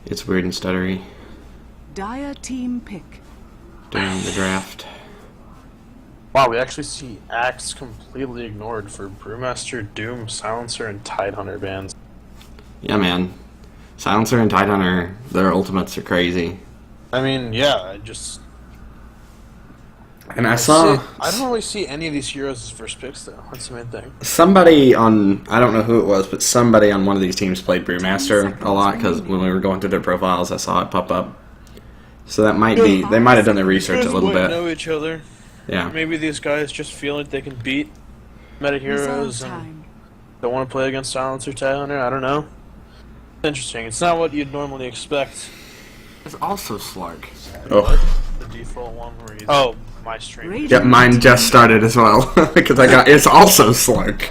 It's weird and stuttery Dire team pick. during the draft. Wow, we actually see Axe completely ignored for Brewmaster, Doom, Silencer, and Tidehunter bans. Yeah, man. Silencer and Tidehunter, their ultimates are crazy. I mean, yeah, I just... And I saw... I don't really see any of these heroes as first picks, though. That's the main thing. Somebody on... I don't know who it was, but somebody on one of these teams played Brewmaster a lot, because when we were going through their profiles, I saw it pop up. So that might be... They might have done their research a little bit. Know each other. Yeah. Maybe these guys just feel like they can beat meta heroes and don't want to play against Silencer, Tidehunter. I don't know. It's interesting. It's not what you'd normally expect. It's also Slark. Oh. The default one where you... Oh, my stream. Yeah, mine just started as well, because I got... It's also Slark.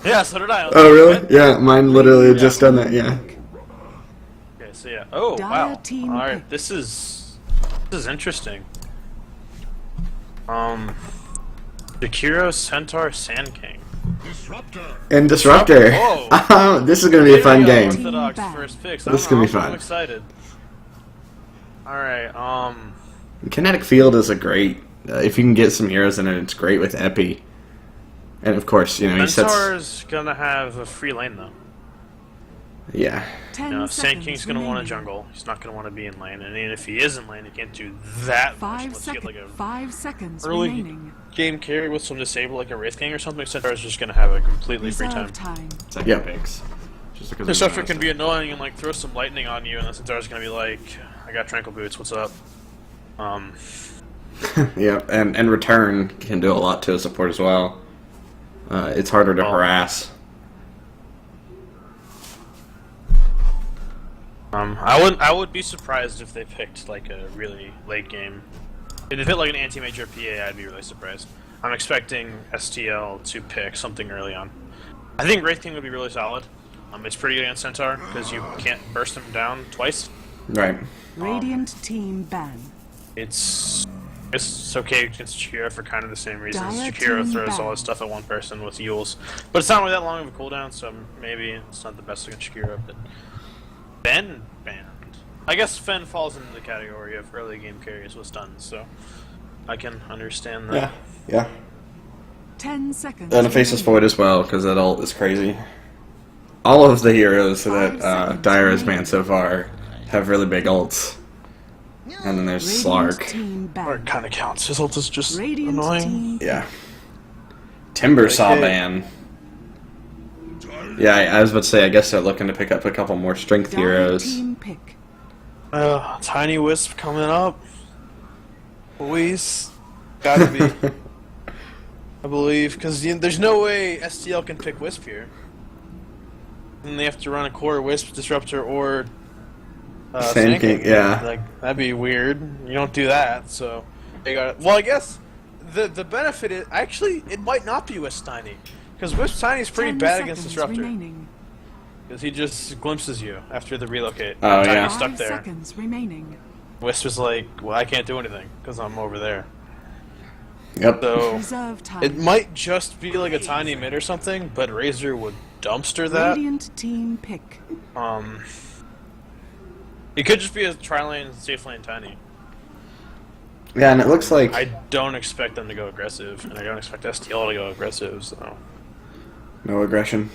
Yeah, so did I. Oh, really? Yeah, mine literally had just done that, yeah. Okay, so yeah. Oh, wow. Alright, this is interesting. Jakiro, Centaur, Sand King. And Disruptor. Whoa. This is going to be a fun game. Orthodox first picks. This is going to be fun. I'm excited. Alright, Kinetic Field is a great... if you can get some heroes in it, it's great with Epi. And of course, you know, he sets... Centaur's gonna have a free lane, though. Yeah. You know, Sand King's gonna want a jungle. He's not gonna want to be in lane, and even if he is in lane, he can't do that much unless you get like a 5 seconds early remaining. game carry with some disable, like a Wraith King or something. Centaur's just gonna have a completely free time. Yep. Picks. Just because Disruptor can be annoying and like throw some lightning on you, and then Centaur's gonna be like, "I got Tranquil Boots. What's up?" Yeah, and Return can do a lot to a support as well. It's harder to harass. I would be surprised if they picked like a really late game. If they picked like an anti-major PA, I'd be really surprised. I'm expecting STL to pick something early on. I think Wraith King would be really solid. It's pretty good against Centaur because you can't burst him down twice. Right. Radiant team ban. It's okay against Jakiro for kind of the same reasons. Dire Jakiro team throws ban. all his stuff at one person with Yules, but it's not really that long of a cooldown, so maybe it's not the best against Jakiro. But Fen banned. I guess Fen falls into the category of early game carries with stuns, so I can understand that. Yeah. 10 seconds. And a Faceless Void as well, because that ult is crazy. All of the heroes that Dire has banned so far have really big ults. And then there's Slark. Or it kind of counts. His ult is just Radiant annoying. team. Yeah. Timber saw ban. Yeah, I was about to say, I guess they're looking to pick up a couple more strength Dire heroes. team pick. Tiny Wisp coming up. Boys. Gotta be. I believe, because there's no way STL can pick Wisp here. And they have to run a core Wisp, Disruptor, or Sand King, yeah. Like, that'd be weird. You don't do that, so they got. Well, I guess the benefit is actually it might not be Wisp Tiny, because Wisp Tiny is pretty 10 bad against seconds Disruptor, remaining. because he just glimpses you after the relocate. Oh, Tiny's yeah. stuck 5 there. seconds remaining. Wisp is like, well, I can't do anything because I'm over there. Yep. So Reserve time. it might just be like a tiny mid or something, but Razor would dumpster that. Radiant team pick. It could just be a tri-lane, safe lane tiny. Yeah, and it looks like... I don't expect them to go aggressive, and I don't expect STL to go aggressive, so... No aggression.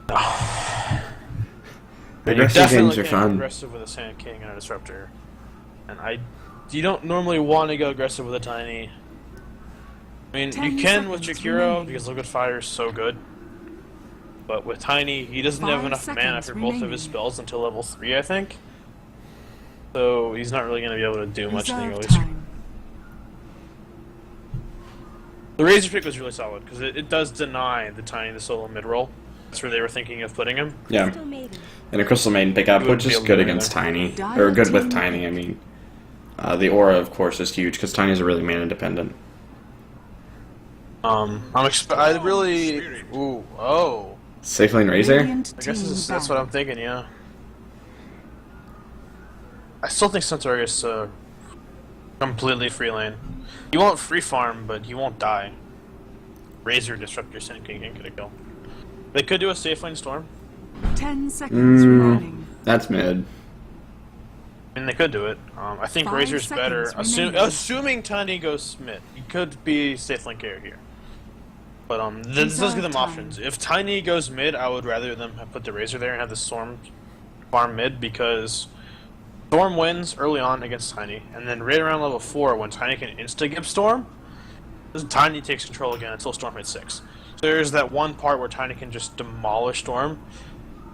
But you Aggressive definitely games are can't fun. go aggressive with a Sand King and a Disruptor. And you don't normally want to go aggressive with a Tiny. I mean, 10 you can with seconds Jakiro, remaining. because Liquid Fire is so good. But with Tiny, he doesn't have 5 enough mana seconds after both of his remaining. spells until level 3, I think. So he's not really going to be able to do much Reserve anyways. time. The Razor pick was really solid, because it does deny the Tiny the solo mid-roll. That's where they were thinking of putting him. Yeah. And a Crystal Maiden pickup, You wouldn't which be is able to good do against anything. Tiny. Or good with Tiny, I mean. The aura, of course, is huge, because Tiny's are really mana-dependent. I really... Ooh, oh. Safe Lane Razor? Radiant I guess team that's ban. what I'm thinking, yeah. I still think Centaur is completely free lane. He won't free farm, but he won't die. Razor, Disruptor, Sand King, and get a kill. They could do a safe lane Storm. 10 seconds remaining. That's mid. I mean, they could do it. I think 5 Razor's better. seconds remaining. Assuming Tiny goes mid, he could be safe link air here. But this does give them Reserve options. If Tiny goes mid, I would rather them have put the Razor there and have the Storm farm mid, because Storm wins early on against Tiny, and then right around level 4, when Tiny can insta-gib Storm, Tiny takes control again until Storm hits 6. So there's that one part where Tiny can just demolish Storm.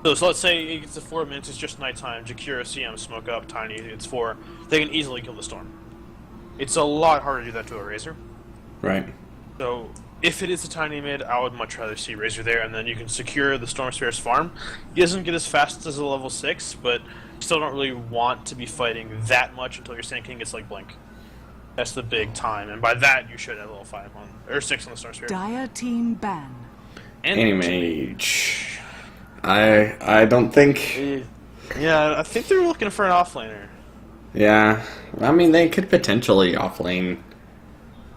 So let's say it gets to 4 minutes, it's just nighttime, Jakiro, CM, smoke up, Tiny, it's 4. They can easily kill the Storm. It's a lot harder to do that to a Razor. Right. So if it is a Tiny mid, I would much rather see Razor there, and then you can secure the Storm Spirit's farm. He doesn't get as fast as a level 6, but still don't really want to be fighting that much until your Sand King gets like Blink. That's the big time, and by that you should have level 5 on, or 6 on the Storm Spirit. Dire team ban. Animage. I don't think. Yeah, I think they're looking for an offlaner. Yeah, I mean they could potentially offlane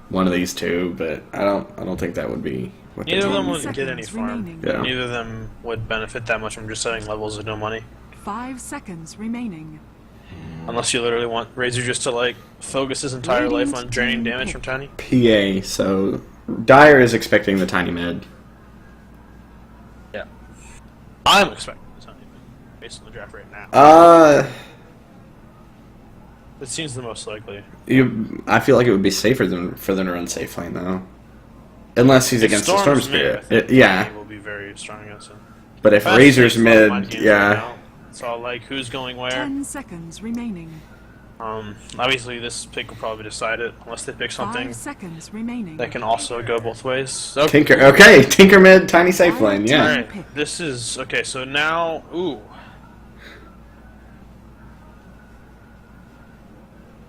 one of these two, but I don't think that would be what they Neither of do. them would get any Seconds farm. remaining. Yeah. Neither of them would benefit that much from just setting levels with no money. 5 seconds remaining. Unless you literally want Razor just to like focus his entire life on draining damage from Tiny. PA. So Dire is expecting the Tiny mid. Yeah. I'm expecting the Tiny mid, based on the draft right now. It seems the most likely. I feel like it would be safer for them to run safe lane though, unless he's against the Storm Spirit. Yeah, will be very strong against him. but if Fast Razor's takes a lot of mind mid, games right yeah, now. It's all like who's going where. 10 seconds remaining. Obviously this pick will probably decide it, unless they pick 5 something seconds remaining. that can also go both ways. So, Tinker. Okay, Tinker mid, Tiny safe lane. Yeah, Alright, this is okay. So now,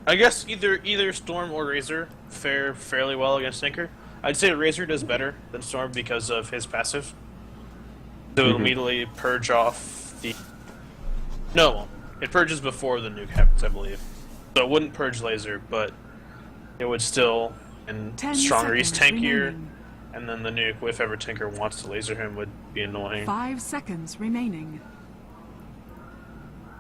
I guess either Storm or Razor fare fairly well against Tinker. I'd say Razor does better than Storm because of his passive. So it'll immediately purge off the. No, it won't. It purges before the nuke happens, I believe. So it wouldn't purge Laser, but it would still. And 10 stronger, he's seconds tankier. remaining. And then the nuke, if ever Tinker wants to laser him, would be annoying. 5 seconds remaining.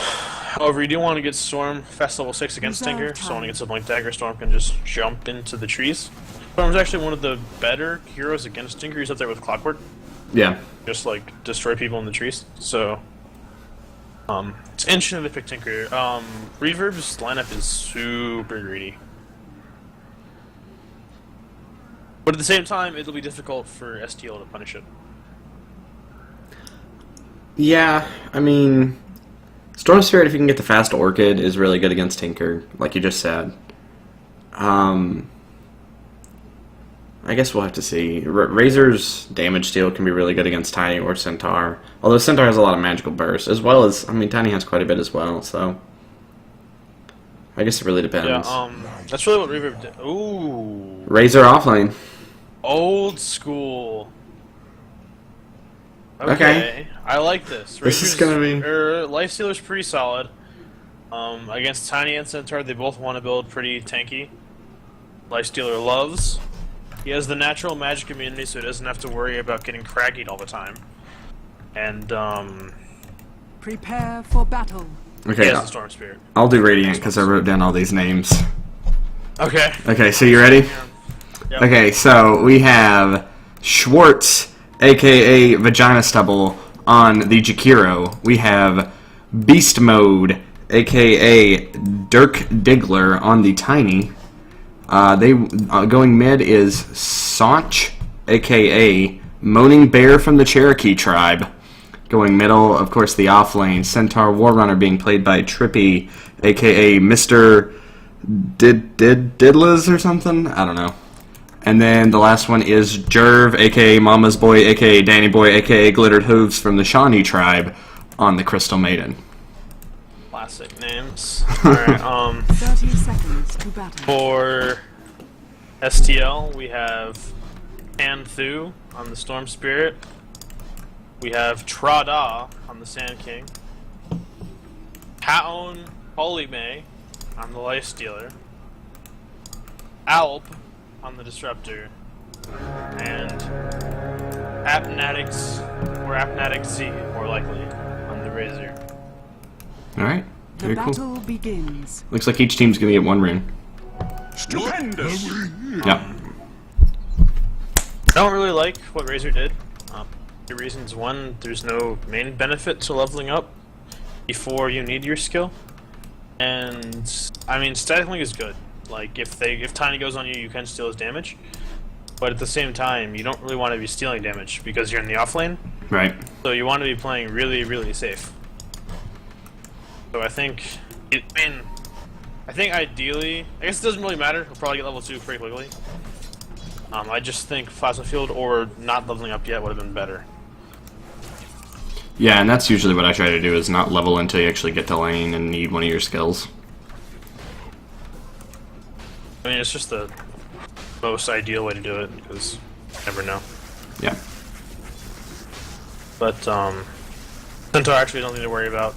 However, you do want to get Storm fast level 6 against Reserve Tinker, so when time. he gets a Blink Dagger, Storm can just jump into the trees. Storm's actually one of the better heroes against Tinker. He's up there with Clockwork. yeah. Just, like, destroy people in the trees. So, it's interesting they pick Tinker. Reverb's lineup is super greedy. But at the same time, it'll be difficult for STL to punish it. Yeah, I mean, Storm Spirit, if you can get the fast Orchid, is really good against Tinker, like you just said. I guess we'll have to see. Razor's damage steal can be really good against Tiny or Centaur, although Centaur has a lot of magical burst, as well as, I mean, Tiny has quite a bit as well, so I guess it really depends. Yeah, that's really what Reverb did. Ooh. Razor offlane. Old school. Okay. I like this. This is gonna be- Lifestealer's pretty solid. Against Tiny and Centaur, they both want to build pretty tanky. Lifestealer loves. He has the natural magic immunity, so he doesn't have to worry about getting craggied all the time. And, Prepare for battle. he Okay, has the Storm Spirit. I'll do Radiant because I wrote down all these names. Okay. Okay, so you ready? Yep. Okay, so we have Schwartz, aka Vagina Stubble, on the Jakiro. We have Beast Mode, aka Dirk Diggler, on the Tiny. Going mid is Saunch, aka Moaning Bear from the Cherokee tribe. Going middle, of course, the offlane Centaur Warrunner, being played by Trippy, aka Mr. Didlas or something. I don't know. And then the last one is Jerv, aka Mama's Boy, aka Danny Boy, aka Glittered Hooves from the Shawnee tribe, on the Crystal Maiden. Classic names. Alright, 30 seconds to battle. for STL, we have Panthu on the Storm Spirit. We have Trada on the Sand King. Paon Polymay on the Lifestealer. Alp on the Disruptor. And Apnatix, or Apnatic Z, more likely, on the Razor. All right. The Very cool. battle begins. Looks like each team's gonna get 1 rune. Stupendous! Yep. I don't really like what Razor did. Two reasons. One, there's no main benefit to leveling up before you need your skill. And, I mean, static link is good. Like, if Tiny goes on you, you can steal his damage. But at the same time, you don't really want to be stealing damage because you're in the off lane. Right. So you want to be playing really, really safe. So I think, I think ideally, I guess it doesn't really matter. He'll probably get level 2 pretty quickly. I just think Plasma Field or not leveling up yet would have been better. Yeah, and that's usually what I try to do, is not level until you actually get to lane and need one of your skills. I mean, it's just the most ideal way to do it, because you never know. Yeah. But, Centaur actually don't need to worry about.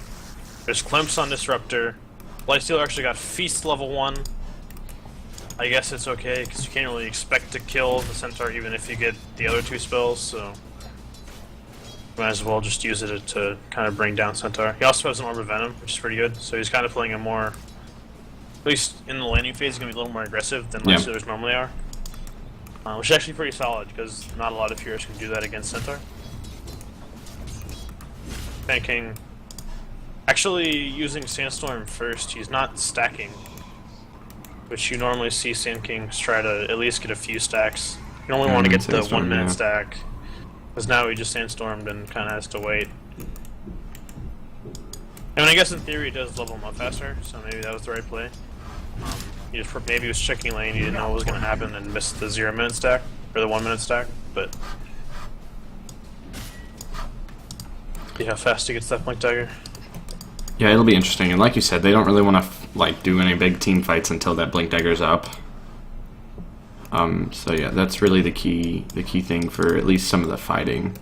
There's Climps on Disruptor. Lifestealer actually got Feast level 1. I guess it's okay, because you can't really expect to kill the Centaur even if you get the other 2 spells, so might as well just use it to kind of bring down Centaur. He also has an Orb of Venom, which is pretty good, so he's kind of playing a more, at least in the landing phase, he's going to be a little more aggressive than Lifestealers normally are. Which is actually pretty solid, because not a lot of heroes can do that against Centaur. Tanking. Actually, using Sandstorm first, he's not stacking, which you normally see Sand Kings try to at least get a few stacks. You only want to get the 1 minute stack, because now he just Sandstormed and kind of has to wait. I mean, I guess in theory it does level him up faster, so maybe that was the right play. He just maybe he was checking lane, he didn't know what was going to happen and missed the 0 minute stack, or the 1 minute stack, but see how fast he gets that Blink Dagger. Yeah, it'll be interesting, and like you said, they don't really want to like do any big team fights until that Blink Dagger's up. So yeah, that's really the key thing for at least some of the fighting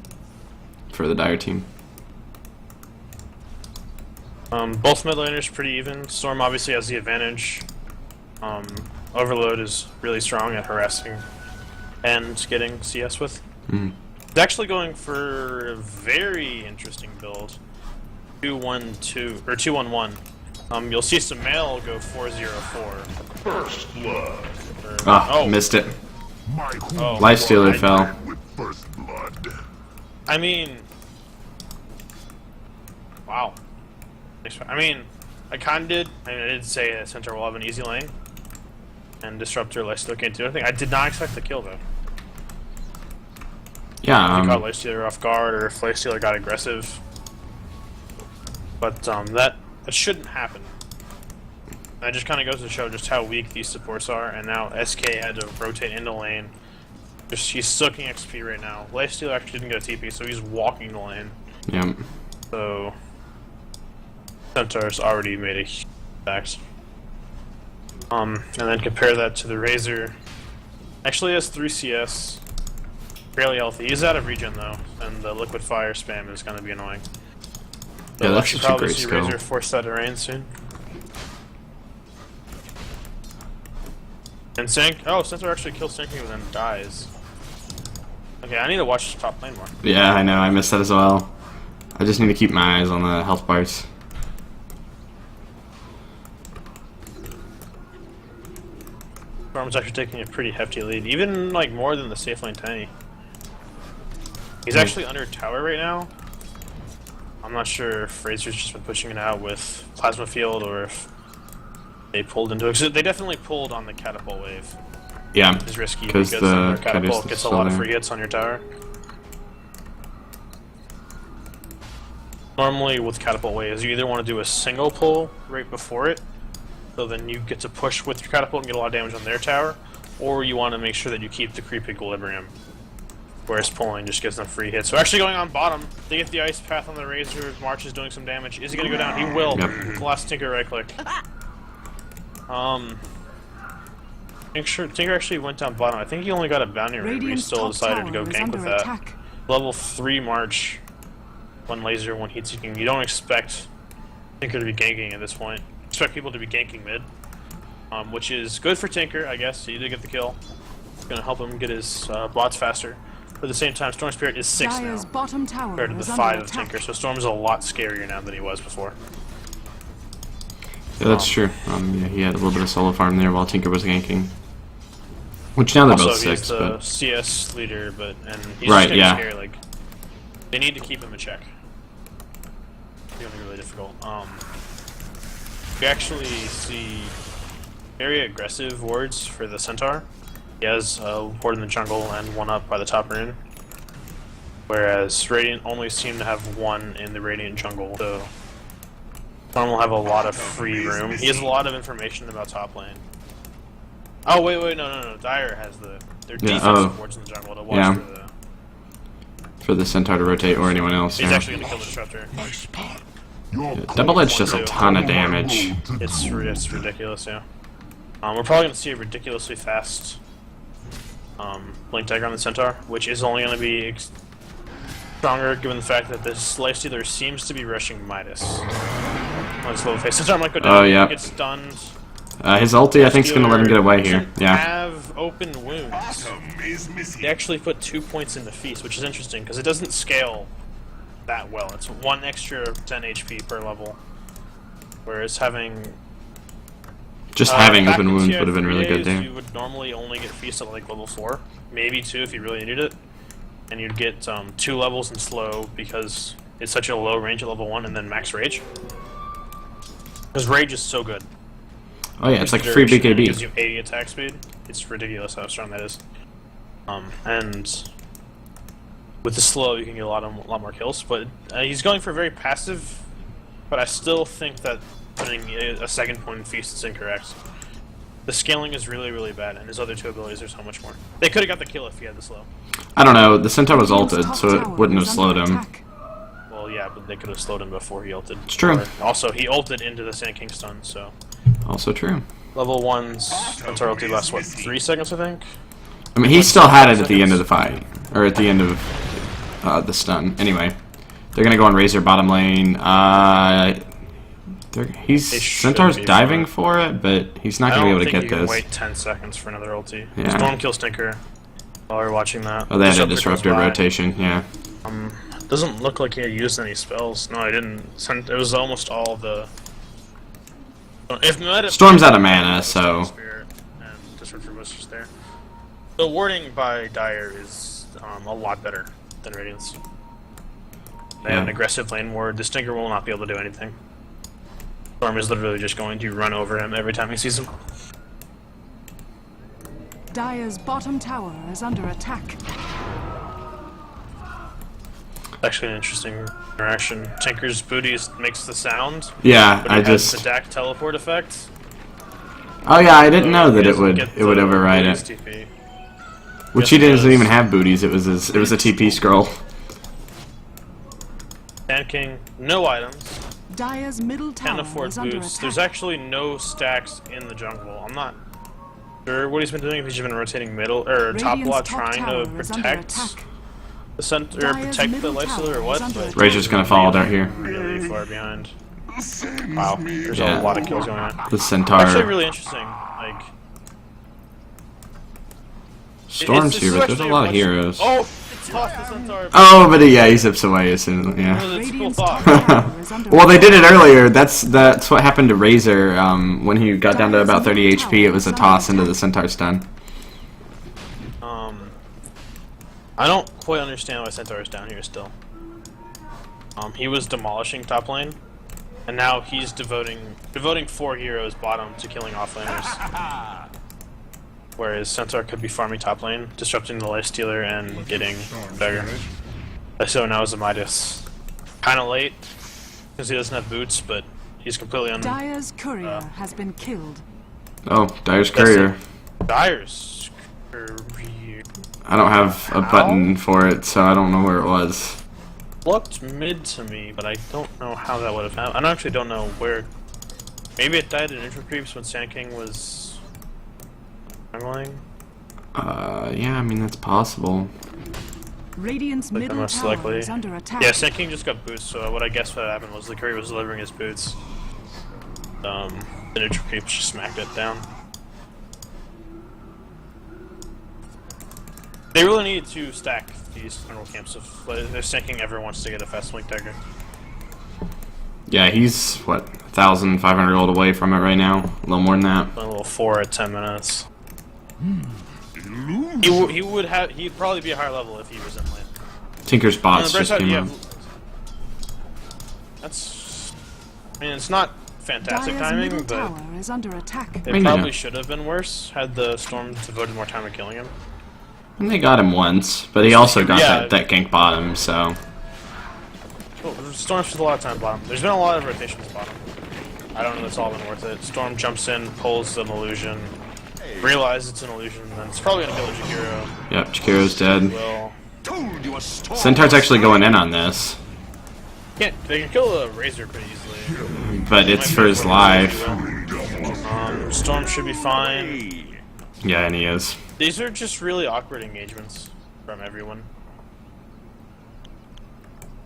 for the Dire team. Both mid laners pretty even. Storm obviously has the advantage. Overload is really strong at harassing and getting CS with. He's actually going for a very interesting build. 2-1-2 or 2-1-1. You'll see some mail go 4-0-4. First blood. Ah, missed it. Oh, Lifestealer fell. With first blood. I mean, wow. I mean, I kind of did. I mean, I did say that Centaur will have an easy lane, and Disruptor Lifestealer can't do anything. I did not expect the kill though. Yeah. If you caught Lifestealer off guard, or if Lifestealer got aggressive. But that shouldn't happen. That just kind of goes to show just how weak these supports are, and now SK had to rotate into lane. He's sucking XP right now. Lifestealer actually didn't get a TP, so he's walking the lane. Yep. So Centaur's already made a huge impact. And then compare that to the Razor. Actually has 3 CS. Fairly healthy. He's out of regen though, and the liquid fire spam is going to be annoying. So Yeah, that's should such a probably great see skill. Razor force that to rain soon. And Centaur actually kills Sinking and then dies. Okay, I need to watch top lane more. Yeah, I know. I missed that as well. I just need to keep my eyes on the health bars. Storm's actually taking a pretty hefty lead, even like more than the safe lane Tiny. He's actually under tower right now. I'm not sure if Razor's just been pushing it out with Plasma Field or if they pulled into it. 'Cause they definitely pulled on the catapult wave. Yeah. It's risky 'Cause because the the catapult Catapult gets a still lot of there. free hits on your tower. Normally with catapult waves, you either want to do a single pull right before it, so then you get to push with your catapult and get a lot of damage on their tower, or you want to make sure that you keep the creep equilibrium, whereas pulling just gives them free hits. So actually going on bottom, they get the ice path on the Razor, March is doing some damage. Is he going to go down? He will. Yep. The last Tinker right click. Tinker actually went down bottom. I think he only got a bounty rate, but he Radiant's still top decided to tower go is gank under with that. attack. Level 3 March, 1 laser, 1 heat seeking. You don't expect Tinker to be ganking at this point. Expect people to be ganking mid, which is good for Tinker, I guess. He did get the kill. It's going to help him get his bots faster. But at the same time, Storm Spirit is 6 now Dire's bottom tower compared to the is 5 under of attack. Tinker, so Storm's a lot scarier now than he was before. Yeah, that's true. Yeah, he had a little bit of solo farm there while Tinker was ganking. Which now they're Also, both he's 6, the but CS leader, and he's Right, just yeah. scary. Like, they need to keep him in check. It's gonna be really difficult. We actually see very aggressive wards for the Centaur. He has a ward in the jungle and one up by the top rune. Whereas Radiant only seem to have one in the Radiant jungle, so Storm will have a lot of free room. He has a lot of information about top lane. Oh wait, no. Dire has their defensive wards in the jungle to watch for the Centaur to rotate or anyone else. He's Yeah. actually gonna kill the Disruptor. Double Edge does a ton of damage. It's ridiculous, yeah. We're probably gonna see a ridiculously fast Blink Dagger on the Centaur, which is only gonna be stronger given the fact that this Lifestealer seems to be rushing Midas. On his low face. Centaur might go down. Oh, yeah. Get stunned. His ulti, I think, is going to let him get away here. Doesn't Yeah. have open wounds. Bottom is missing. They actually put 2 points in the feast, which is interesting because it doesn't scale that well. It's 1 extra 10 HP per level, whereas having Having back open in wounds would have been really good TI3As, there. You would normally only get feast at like level 4, maybe 2 if you really needed it, and you'd get 2 levels in slow because it's such a low range at level 1, and then max rage. Because rage is so good. Oh yeah, it's like free Duration, and it BKB. gives you 80 attack speed. It's ridiculous how strong that is. And with the slow, you can get a lot more kills. But he's going for very passive. But I still think that putting a second point in feast is incorrect. The scaling is really bad, and his other 2 abilities are so much more. They could have got the kill if he had the slow. I don't know, the Centaur was Radiant's ulted, top so it tower wouldn't have is slowed under him. attack. Well, yeah, but they could have slowed him before he ulted. It's true. Also, he ulted into the Sand King stun, so Also true. level 1's Centaur ulti lasts what, 3 seconds, I think. I mean, he still had it at the end of the fight. Or at the end of the stun. Anyway, they're going to go on Razor bottom lane. Centaur's be diving fine. for it, but he's not I going to don't be able to think get you can this. wait 10 seconds for another ulti. Yeah. Storm kills Tinker while we're watching that. Oh, they had a goes disruptor by. rotation, yeah. Doesn't look like he had used any spells. No, he didn't. It was almost all the... Storm's out of mana, so... Spirit and Disruptor was just there. The warding by Dire is a lot better than Radiant's. They have an aggressive lane ward. The Stinker will not be able to do anything. Storm is literally just going to run over him every time he sees him. Dire's bottom tower is under attack. Actually an interesting interaction. Tinker's booties makes the sound, Yeah, but I it has just... the DAC teleport effect. Oh yeah, I didn't know that He it doesn't would get it would the override booties it. TP. Which Yes, he it doesn't does. even have booties. It was a TP scroll. Sand King, no items, Dire's middle can't tower afford is under boots. attack. There's actually no stacks in the jungle. I'm not sure what he's been doing. If he's been rotating middle or top Radiant's lot, top trying tower to is under protect attack. the center, or Dire's protect the middle lifestealer, tower or what? is under But attack. Razor's gonna fall out here. really far behind. Sends Wow, me. there's Yeah. a lot of kills going on. The Centaur. Actually, really interesting. Like Storm's it's here, but there's a actually lot of much- heroes. Oh, it's tossed the Centaur. Oh, but yeah, he zips away as soon as... Yeah. It's cool Radiant's thought. top tower is under Well, they attack. did it earlier. That's what happened to Razor when he got down to about 30 HP. It was a toss into the Centaur stun. I don't quite understand why Centaur is down here still. He was demolishing top lane, and now he's devoting 4 heroes bottom to killing offlaners. Whereas Centaur could be farming top lane, disrupting the lifestealer, and getting dagger. So now is a Midas. Kinda late, because he doesn't have boots, but he's completely Dire's courier has been killed. Oh, Dire's Courier. Dire's courier. I don't have a button for it, so I don't know where it was. Looked mid to me, but I don't know how that would have happened. I actually don't know where. Maybe it died in Intro Creeps when Sand King was struggling. Yeah, I mean, that's possible. Radiant's Like, middle most tower likely. is under attack. Yeah, Sand King just got boots, so what I guess what happened was the courier was delivering his boots. The Intro Creeps just smacked it down. They really need to stack these general camps if they're sinking ever wants to get a fast link dagger. Yeah, he's, what, 1,500 gold away from it right now. A little more than that. A little 4 at 10 minutes. He'd probably be a higher level if he was in lane. Tinker's On bots the bright just side, came you out. have, that's. I mean, it's not fantastic Dire's timing, middle but tower is under attack. it mean, probably yeah. should have been worse had the Storm devoted more time to killing him. And they got him once, but he also got Yeah. that gank bottom, so... Well, Storm spends a lot of time bottom. There's been a lot of rotations bottom. I don't know if it's all been worth it. Storm jumps in, pulls an illusion, realizes it's an illusion, then it's probably gonna kill the Jakiro. Yep, Chikiro's dead. Well, Told you a storm. Centaur's actually going in on this, they can kill the Razor pretty easily. but it's for his life. Storm should be fine. Yeah, and he is. These are just really awkward engagements from everyone.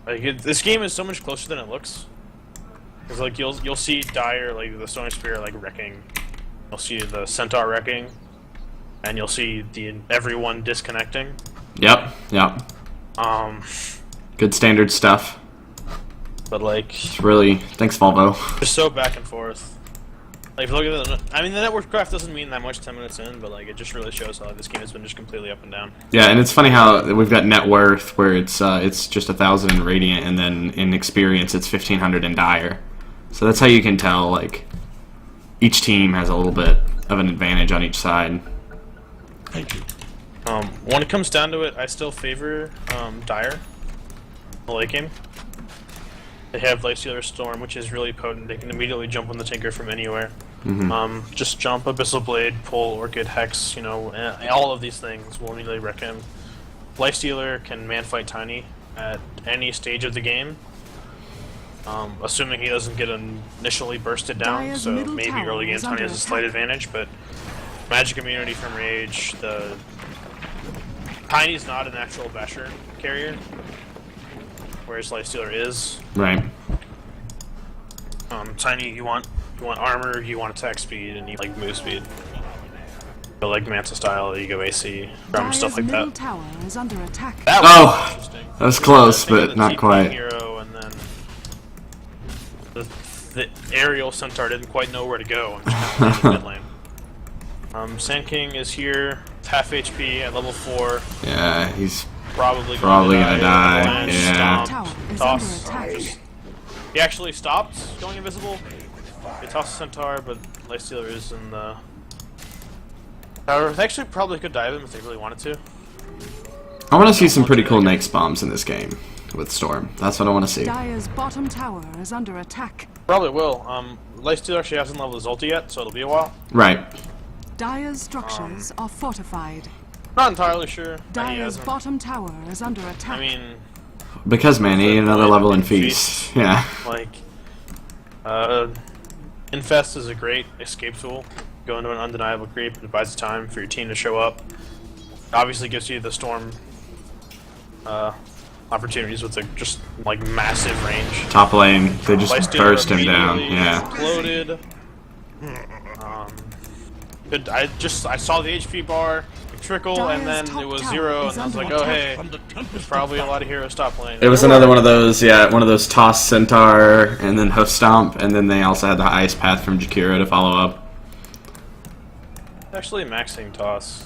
Like this game is so much closer than it looks. Cause like you'll see Dire, like the Storm Spear, like wrecking. You'll see the Centaur wrecking, and you'll see everyone disconnecting. Yep, yep. Good standard stuff. But like It's really... Thanks, Volvo. just so back and forth. Like if you look at the, I mean the network craft doesn't mean that much 10 minutes in, but like it just really shows how this game has been just completely up and down. Yeah, and it's funny how we've got net worth where it's just 1,000 in Radiant, and then in experience it's 1,500 in Dire. So that's how you can tell, like, each team has a little bit of an advantage on each side. Thank you. When it comes down to it, I still favor Dire, the late game. They have Lifestealer Storm, which is really potent. They can immediately jump on the Tinker from anywhere. Just jump Abyssal Blade, pull Orchid, Hex, you know, all of these things will immediately wreck him. Lifestealer can man-fight Tiny at any stage of the game. Assuming he doesn't get initially bursted down, Dire's so middle maybe tower early game is Tiny under has a slight attack. advantage, but magic immunity from Rage, Tiny's not an actual Basher carrier, whereas Lifestealer is. Right. Tiny, you want armor, you want attack speed, and you like move speed. But like Manta style, you go AC, Dire's stuff like middle that. tower is under attack. That Oh! was interesting. That was close, Think of but the not TP quite. Hero, and then the aerial Centaur didn't quite know where to go and just kind of in mid lane. Sand King is here, half HP at level 4. Yeah, he's... Probably Gonna die, Avalanche, yeah. Stomp, Tower is toss. under attack. Just- he actually stopped going invisible. He tossed Centaur, but Lifestealer is in the tower. They actually probably could dive him if they really wanted to. I want to see some pretty cool Nyx bombs in this game with Storm. That's what I want to see. Dire's bottom tower is under attack. Probably will. Lifestealer actually hasn't leveled his ulti yet, so it'll be a while. Right. Dire's structures are fortified. Not entirely sure. He Dire's hasn't. bottom tower is under attack. I mean, Because, man, he need another Right, level in Feast. Feast. Yeah. like, Infest is a great escape tool. Go into an undeniable creep, it buys time for your team to show up. Obviously gives you the Storm opportunities with just like massive range. Top lane, they just Lifestealer burst him down. immediately Yeah. Exploded. I saw the HP bar trickle, and then Dire's it was top 0, tower and I was is like, under oh attack. hey, From the there's tempest probably a lot of heroes top lane. It was another one of those, yeah, one of those toss Centaur and then Hoof Stomp, and then they also had the Ice Path from Jakiro to follow up. Actually maxing toss.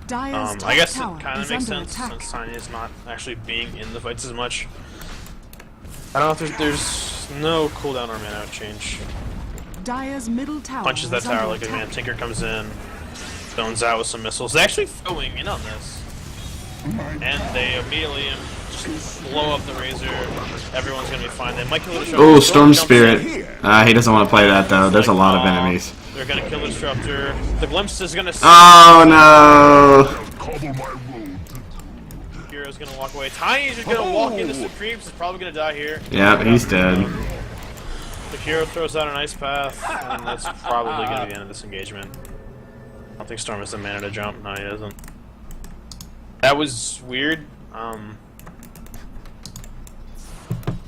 Dire's top I guess tower it kind of is makes under sense attack. since Tiny is not actually being in the fights as much. I don't know if there's no cooldown or mana change. Dire's middle tower Punches that is tower under like a man. attack. Tinker comes in, zones out with some missiles. They actually throwing in on this, and they immediately just blow up the Razor. Everyone's gonna be fine. They might kill the Disruptor. Oh, Storm jumps Spirit. in. He doesn't want to play that, though. There's a lot of Aw, enemies. They're gonna kill the Disruptor. The Glimpse is gonna. Oh, no! cobble my road. Hero's gonna walk away. Tiny's just gonna walk into some creeps. Is probably gonna die here. Yeah, he's dead. The hero throws out an ice path, and that's probably gonna be the end of this engagement. I don't think Storm has the mana to jump. No, he doesn't. That was weird.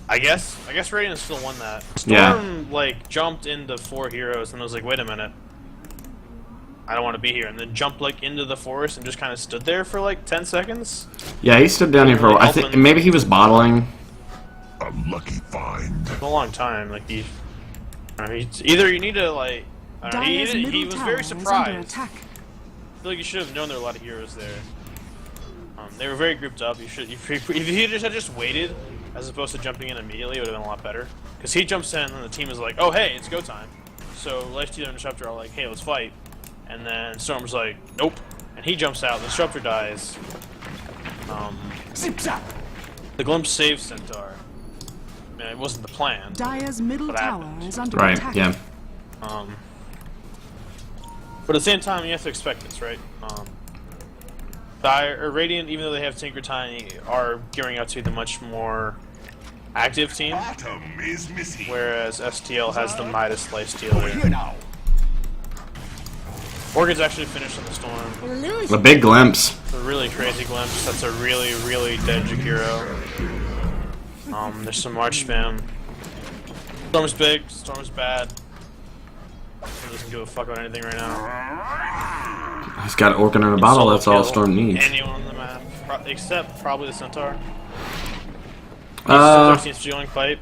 I guess Radiant still won that. Storm Yeah. like jumped into 4 heroes, and I was like, wait a minute. I don't want to be here, and then jumped like into the forest and just kind of stood there for like 10 seconds. Yeah, he stood down here for a while. I think maybe he was bottling. A lucky find. It's a long time. Like either you need to like. I don't know, Dire's he middle was tower very is under surprised. attack. I feel like you should have known there were a lot of heroes there. They were very grouped up. You should, if he just waited, as opposed to jumping in immediately, it would have been a lot better. Because he jumps in, and the team is like, "Oh, hey, it's go time." So Lifestealer and Disruptor are like, "Hey, let's fight." And then Storm's like, "Nope," and he jumps out. The Disruptor dies. The Glimpse saves Centaur. I mean, it wasn't the plan. Dire's middle What tower happened? is under Right, attack. yeah. But at the same time, you have to expect this, right? Radiant, even though they have Tinker Tiny, are gearing up to be the much more active team, Bottom is missing. whereas STL has the Midas Lifestealer. Here now. Orchid's actually finished on the Storm. A big glimpse. It's a really crazy glimpse. That's a really, really dead Jakiro. There's some March spam. Storm's big, Storm's bad. He doesn't give a fuck about anything right now. He's got Orchid in a bottle, that's all Storm needs. Anyone on the map, except probably the Centaur. Centaur seems to be going fight.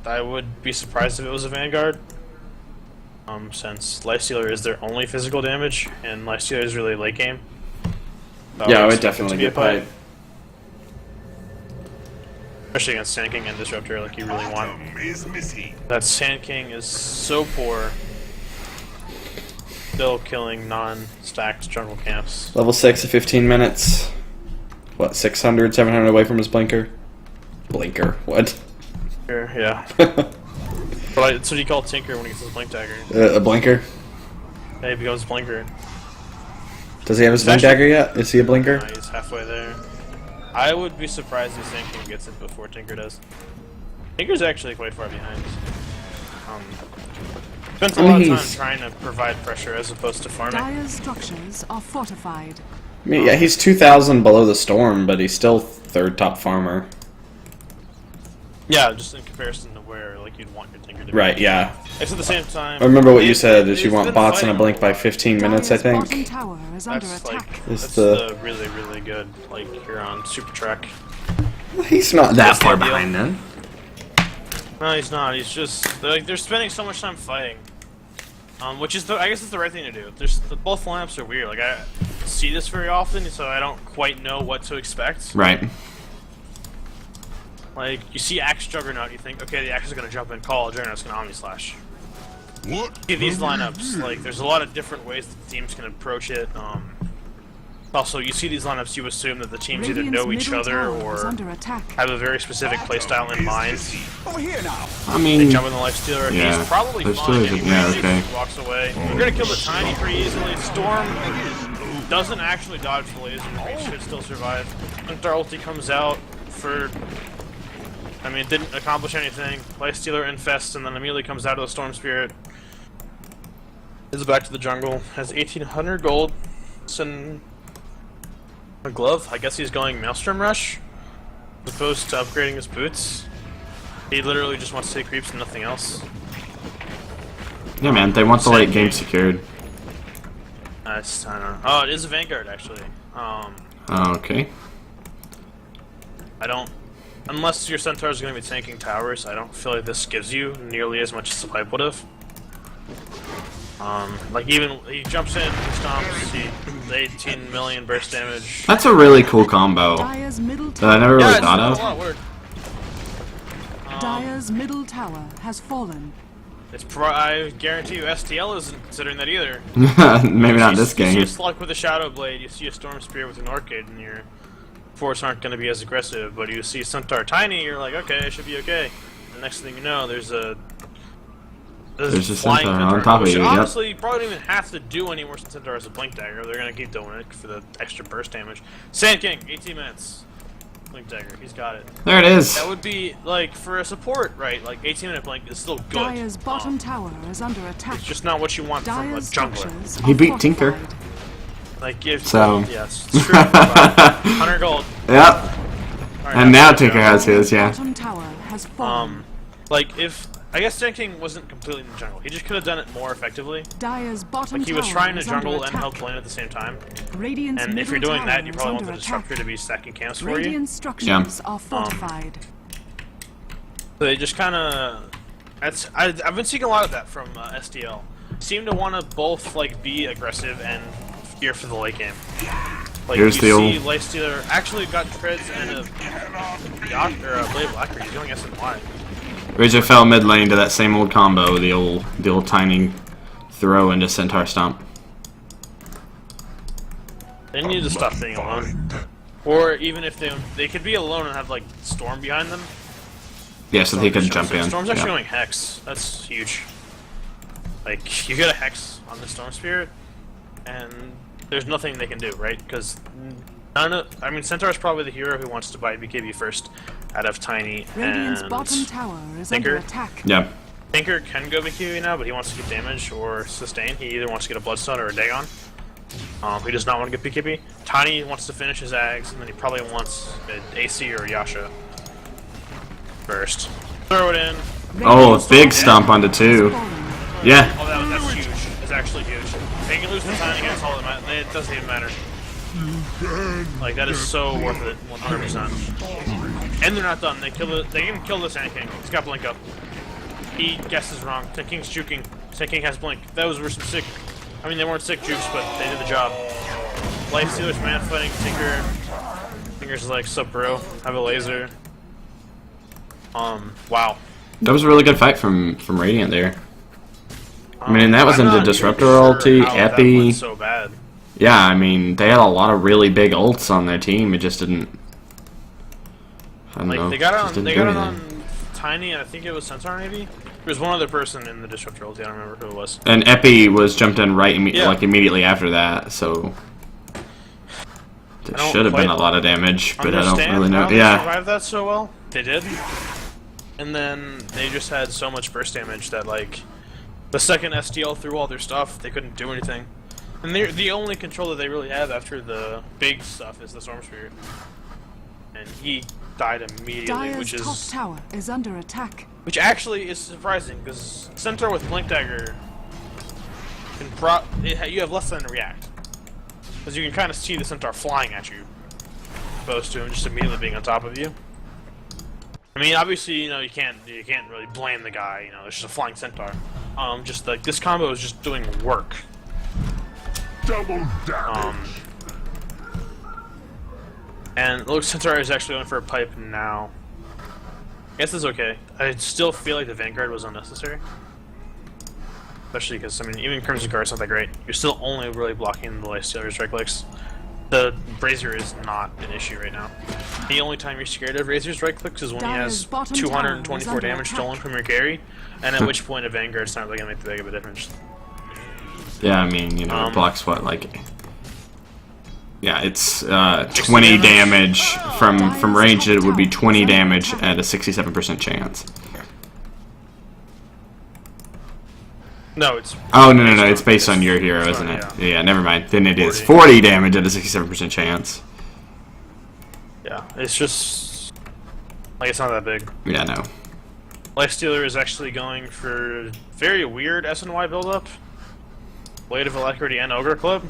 I would be surprised if it was a Vanguard. Since Lifestealer is their only physical damage, and Lifestealer is really late game. Yeah, I would definitely get pipe. Especially against Sand King and Disruptor, like you really want. Bottom is missing. That Sand King is so poor. Still killing non-stacked jungle camps. Level 6 at 15 minutes. What, 600, 700 away from his blinker? Blinker, what? Here, yeah. But that's what you call Tinker when he gets his blink dagger. A blinker? Yeah, he becomes Blinker. Does he have his blink dagger yet? Is he a blinker? He's halfway there. I would be surprised if Sand King gets it before Tinker does. Tinker's actually quite far behind. Spent a lot of time trying to provide pressure as opposed to farming. Dire's structures are fortified. I mean, yeah, he's 2,000 below the Storm, but he's still third top farmer. Yeah, just in comparison to where like you'd want your Tinker to be. Right, yeah. It's at the same time. I remember what you said, is you they've want been bots and a fighting blink by lot. 15 minutes, I Dire's bottom think. tower is under That's attack. like It's that's the- the really, really good. Like you're on super track. He's not that That's far the deal. behind then. No, he's not. He's just like they're spending so much time fighting, which is I guess it's the right thing to do. Both lineups are weird. Like I see this very often, so I don't quite know what to expect. Right. Like you see Axe Juggernaut, you think, okay, the Axe is gonna jump in, call Juggernaut's gonna Omni Slash. What? See these lineups, like there's a lot of different ways that the teams can approach it. Also, you see these lineups, you assume that the teams either Radiant's know each middle other tower is or under attack. have a very specific playstyle in mind. Over here now. I They mean, jump in the Lifestealer, Yeah, he's probably there's fine still- anyway, yeah, he okay. just walks away. You're gonna kill the Tiny pretty easily. Storm doesn't actually dodge the laser, he should still survive. Centaur ulti comes out for... I mean, it didn't accomplish anything. Lifestealer infests and then immediately comes out of the Storm Spirit. Is back to the jungle, has 1,800 gold. It's in a glove. I guess he's going Maelstrom Rush as opposed to upgrading his boots. He literally just wants to take creeps and nothing else. yeah, man, they want the late game secured. I don't know. Oh, it is a Vanguard actually. Okay. I don't. Unless your Centaur is going to be tanking towers, I don't feel like this gives you nearly as much as the pipe would have. Like even he jumps in, he stomps, he 18 million burst damage. That's a really cool combo Dire's middle that I tower. never really Yeah, thought it's of. a lot of work. Dire's middle tower has fallen. I guarantee you STL isn't considering that either. Maybe not this You see game. a Slug with a Shadow Blade, you see a Storm Spear with an Orchid, and your forts aren't going to be as aggressive. But you see Centaur Tiny, you're like, okay, it should be okay. The next thing you know, there's a There's a flying Centaur on Centaur, top of which you, yep. honestly, you probably don't even have to do any more since Centaur has a Blink Dagger. They're going to keep doing it for the extra burst damage. Sand King, 18 minutes. Blink Dagger, he's got it. There it is. That would be, like, for a support, right? Like, 18-minute Blink is still good. Dire's bottom tower is under attack. It's just not what you want from a Dire's jungler. structures He are beat Tinker. fortified. Like, if So- yes, it's true. 100 gold. Yep. Alright, And now that's Tinker good. has his, yeah. Bottom tower has fallen. Like if I guess Sand King wasn't completely in the jungle. He just could have done it more effectively. Dire's bottom Like he was tower trying to is under jungle and attack. help lane at the same time. Radiant's And if middle you're doing that, tower you is probably want under the Disruptor attack. to be stacking camps for you. Radiant structures are fortified. They just kind of. I've been seeing a lot of that from STL. Seem to want to both like be aggressive and fear for the late game. Like Here's you the see, old- Lifestealer actually got treads and a Blade Blacker. He's going S and Y. Razor fell mid lane to that same old combo, the old tiny throw into Centaur Stomp. They need to stop being alone. Or even if they could be alone and have like Storm behind them. Yeah, so he could jump in. Storm's actually Yeah. going Hex. That's huge. Like you get a Hex on the Storm Spirit, and there's nothing they can do, right? Because Centaur's probably the hero who wants to buy BKB first, out of Tiny Radiant's and bottom tower is Tinker. under attack. Yeah. Tinker can go BKB now, but he wants to get damage or sustain. He either wants to get a Bloodstone or a Dagon. He does not want to get BKB. Tiny wants to finish his Ags, and then he probably wants an AC or Yasha first. Throw it in. Oh, big stomp onto 2. Yeah. Oh, that's huge. It's actually huge. They can lose the Tiny against all of them. It doesn't even matter. Like, that is so worth it, 100%. And they're not done. They can kill the Sand King. He's got Blink up. He guesses wrong. Sand King's juking. Sand King has Blink. Those were some sick... I mean, they weren't sick jukes, but they did the job. Lifestealer's man fighting Tinker. Tinker's like, sup bro, have a laser. Wow. That was a really good fight from Radiant there. I mean, that was I'm into not Disruptor even sure ulti, how that Epi. went so bad. Yeah, I mean, they had a lot of really big ults on their team. It just didn't. I don't know. Like, they got just it didn't do anything. on Tiny, and I think it was Centaur maybe? There was one other person in the Disruptor ulti, I don't remember who it was. And Epi was jumped in right Yeah. like immediately after that, so there don't should have been quite a lot of damage, but I don't Understand really know. how they Yeah, survived that so well? They did. And then they just had so much burst damage that, like, the second STL threw all their stuff, they couldn't do anything. And the only control that they really have after the big stuff is the Storm Spirit. And he died immediately, Dire's which top is... tower is under attack. Which actually is surprising, because Centaur with Blink Dagger you have less than a react. Because you can kind of see the Centaur flying at you, opposed to him just immediately being on top of you. I mean, obviously, you know, you can't really blame the guy. You know, it's just a flying Centaur. Just like this combo is just doing work. Double damage. And look, Centaur is actually going for a pipe now. I guess it's okay. I still feel like the Vanguard was unnecessary. Especially because, I mean, even Crimson Guard's not that great. You're still only really blocking the Lifestealer's right clicks. The Brazier is not an issue right now. The only time you're scared of Razor's right clicks is when he has Dire's bottom tower is 224 under damage attack. stolen from your carry, and at which point a Vanguard's not really going to make that big of a difference. yeah. I mean, you know, it blocks what, like, yeah, it's 20 damage. damage from range. It would be 20 damage at a 67% chance. No, it's... Oh no, it's based on your hero, isn't it? Yeah, never mind. Then it is 40 damage at a 67% chance. Yeah, it's just... like, it's not that big. Yeah, no. Lifestealer is actually going for very weird SNY build-up. Blade of Alacrity and Ogre Club.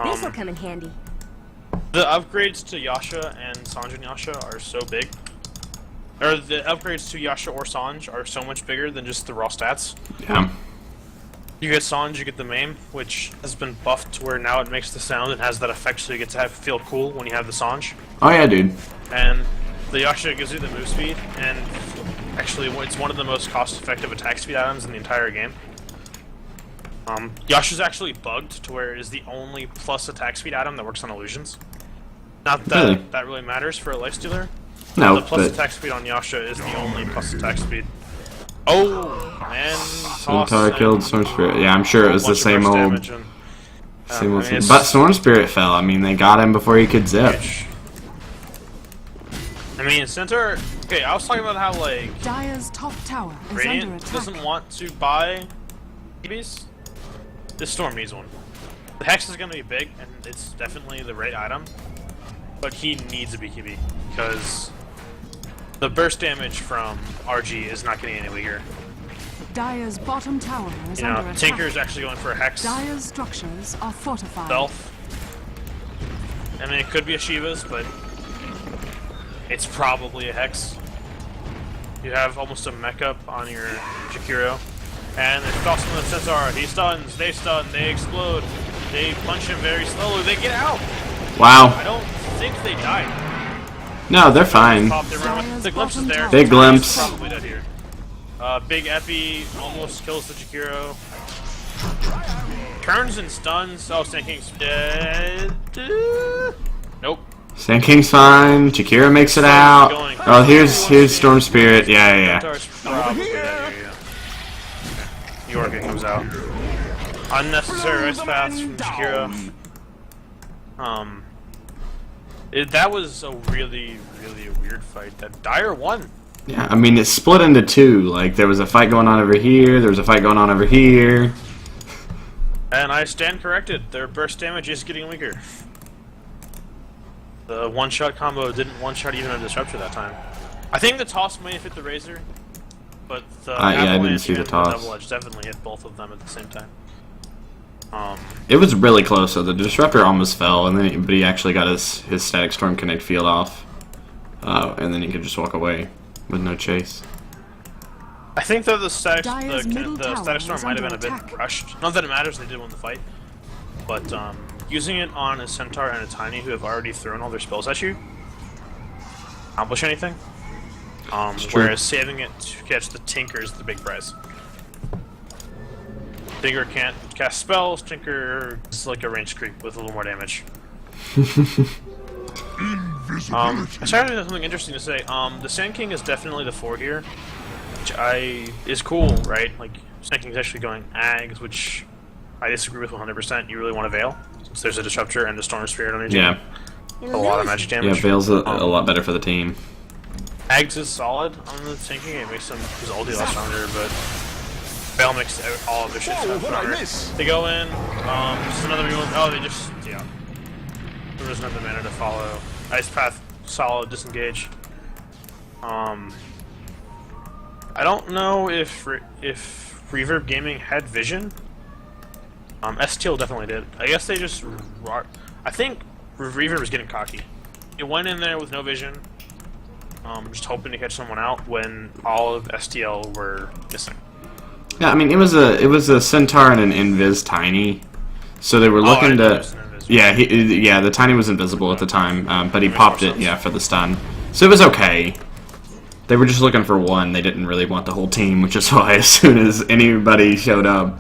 This'll come in handy. The upgrades to Yasha and Sanj and Yasha are so big. Or the upgrades to Yasha or Sanj are so much bigger than just the raw stats. Yeah. You get Sanj, you get the Maim, which has been buffed to where now it makes the sound and has that effect, so you get to feel cool when you have the Sanj. Oh yeah, dude. And the Yasha gives you the move speed, and actually it's one of the most cost-effective attack speed items in the entire game. Yasha's actually bugged to where it is the only plus attack speed item that works on illusions. Not that Really? that really matters for a Lifestealer. No, The plus but attack speed on Yasha is the only plus attack speed. Oh, and Centaur killed Storm Spirit. Yeah, I'm sure it was the same old, Same same old. But Storm Spirit fell. I mean, they got him before he could zip. I mean, Centaur. Okay, I was talking about how like Dire's top tower is under Radiant attack. doesn't want to buy BBs. This Storm needs one. The Hex is going to be big, and it's definitely the right item. But he needs a BKB because the burst damage from RG is not getting any weaker. Dire's bottom tower is You under know, attack. Tinker's actually going for a Hex Dire's structures are fortified. stealth. I mean, it could be a Shiva's, but it's probably a Hex. You have almost a mech up on your Jakiro. And they toss him with the Centaur. He stuns, they stun, they explode. They punch him very slowly. They get out. I Wow. don't think they died. No, they're fine. The glimpse is there. Big glimpse. Probably dead here. Big Epi almost kills the Jakiro. Turns and stuns. Oh, Sand King's dead. Nope. Sand King's fine. Jakira makes it out. Oh, here's Storm Spirit. Yeah. Centaur's probably dead here, yeah. Yorga comes out. Unnecessary ice paths from Jakiro. That was a really weird fight. That Dire won. Yeah, I mean, it's split into two. Like, there was a fight going on over here, there was a fight going on over here. And I stand corrected. Their burst damage is getting weaker. The one-shot combo didn't one-shot even a Disruptor that time. I think the toss may have hit the Razor, but the yeah, I didn't Avalanche see the and toss. Double Edge definitely hit both of them at the same time. It was really close, so the Disruptor almost fell, and then but he actually got his Static Storm Connect field off. And then he could just walk away with no chase. I think that the Static Dire's middle tower Storm is might have under been a bit attack. rushed. Not that it matters, they did win the fight. But using it on a Centaur and a Tiny who have already thrown all their spells at you, accomplish anything. Whereas saving it to catch the Tinker is the big prize. Tinker can't cast spells, Tinker is like a ranged creep with a little more damage. I started with something interesting to say. The Sand King is definitely the 4 here, which is cool, right? Like, Sand King is actually going Ags, which I disagree with 100%. You really want to Veil, since there's a Disruptor and a Storm Spirit on your team. Yeah. A lot of magic Yeah, damage. Veil's a lot better for the team. Ags is solid on the Sand King. It makes his ulti a lot stronger, but Veil makes all of their shit stronger. They go in. Just another one. Oh, they just there was nothing mana to follow. Ice Path, solid, disengage. I don't know if Reverb Gaming had vision. STL definitely did. I guess they just... I think Reverb was getting cocky. It went in there with no vision, just hoping to catch someone out when all of STL were missing. Yeah, I mean, it was a Centaur and an Invis Tiny, so they were looking to... Yeah, the Tiny was invisible at the time, but he popped it, for the stun. So it was okay. They were just looking for one. They didn't really want the whole team, which is why as soon as anybody showed up,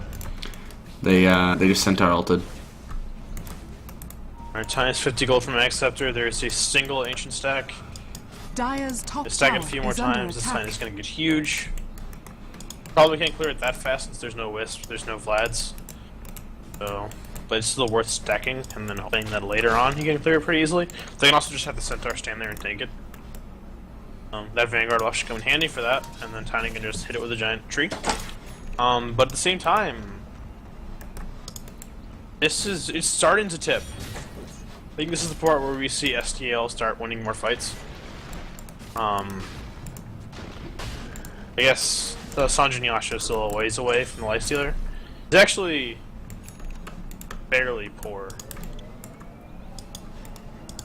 they just Centaur ulted. Alright, Tiny's 50 gold from Max Scepter. There's a single Ancient stack. Dire's top Stack it tower a few more is under times. This attack. Tiny's gonna get huge. Probably can't clear it that fast since there's no Wisp, there's no Vlads. So, but it's still worth stacking, and then hoping that later on you can clear it pretty easily. They can also just have the Centaur stand there and take it. That Vanguard will actually come in handy for that, and then Tiny can just hit it with a giant tree. But at the same time, it's starting to tip. I think this is the part where we see STL start winning more fights. I guess the Sanjin Yasha is still a ways away from the Lifestealer. He's actually barely poor.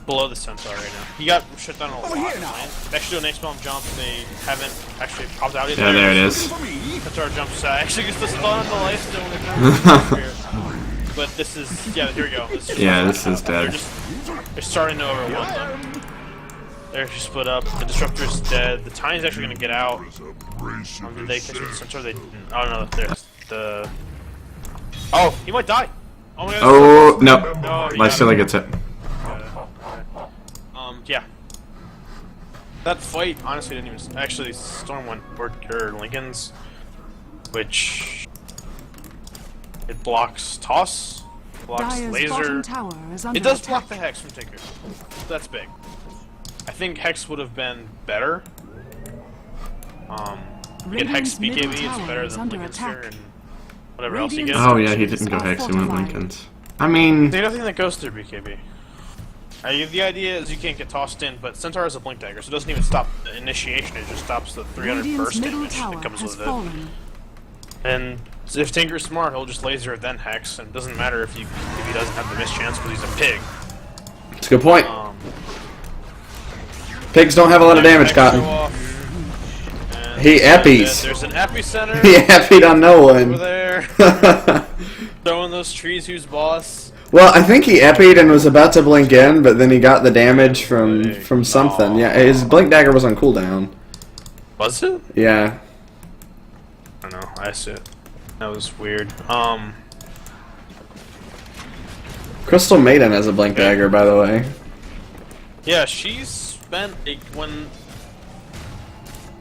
Below the Centaur right now. He got shut down a lot. They actually do a next bomb jump. They haven't actually popped out yet. Yeah, there it is. Centaur jumps out. Actually gets the stun on the Lifestealer. But this is, here we go. This is dead. They're starting to overwhelm them. They're split up. The Disruptor's dead. The Tiny's actually going to get out. Did they catch the Centaur? They didn't. Oh no, there's the... Oh, he might die! Oh my god. Oh, no. No, Lifestealer gets it. Yeah. That fight, honestly, didn't even... Actually, Storm went for Lincoln's, which... It blocks Toss, blocks Dire's Laser. bottom tower is under It does attack. block the Hex from Tinker. That's big. I think Hex would have been better. Get Hex Radiant's middle BKB, it's tower better is than under Lincoln's attack. here and whatever else you get. Radiant's Oh yeah, he didn't go are Hex, he went fortified. Lincoln's. I mean... There's nothing that goes through BKB. The idea is you can't get tossed in, but Centaur has a Blink Dagger, so it doesn't even stop the initiation, it just stops the 300 Radiant's burst middle damage tower that comes has with fallen. it. And if Tinker's smart, he'll just laser then Hex, and it doesn't matter if he doesn't have the mischance because he's a pig. That's a good point. Pigs don't have a lot of damage, Hex Cotton. go off, and He eppies. There's an epicenter He eppied on no over one. there. Throwing those trees, who's boss? Well, I think he epied and was about to blink in, but then he got the damage from something. Yeah, his blink dagger was on cooldown. Was it? Yeah. I don't know. I see it. That was weird. Crystal Maiden has a blink dagger, by the way. Yeah, she's spent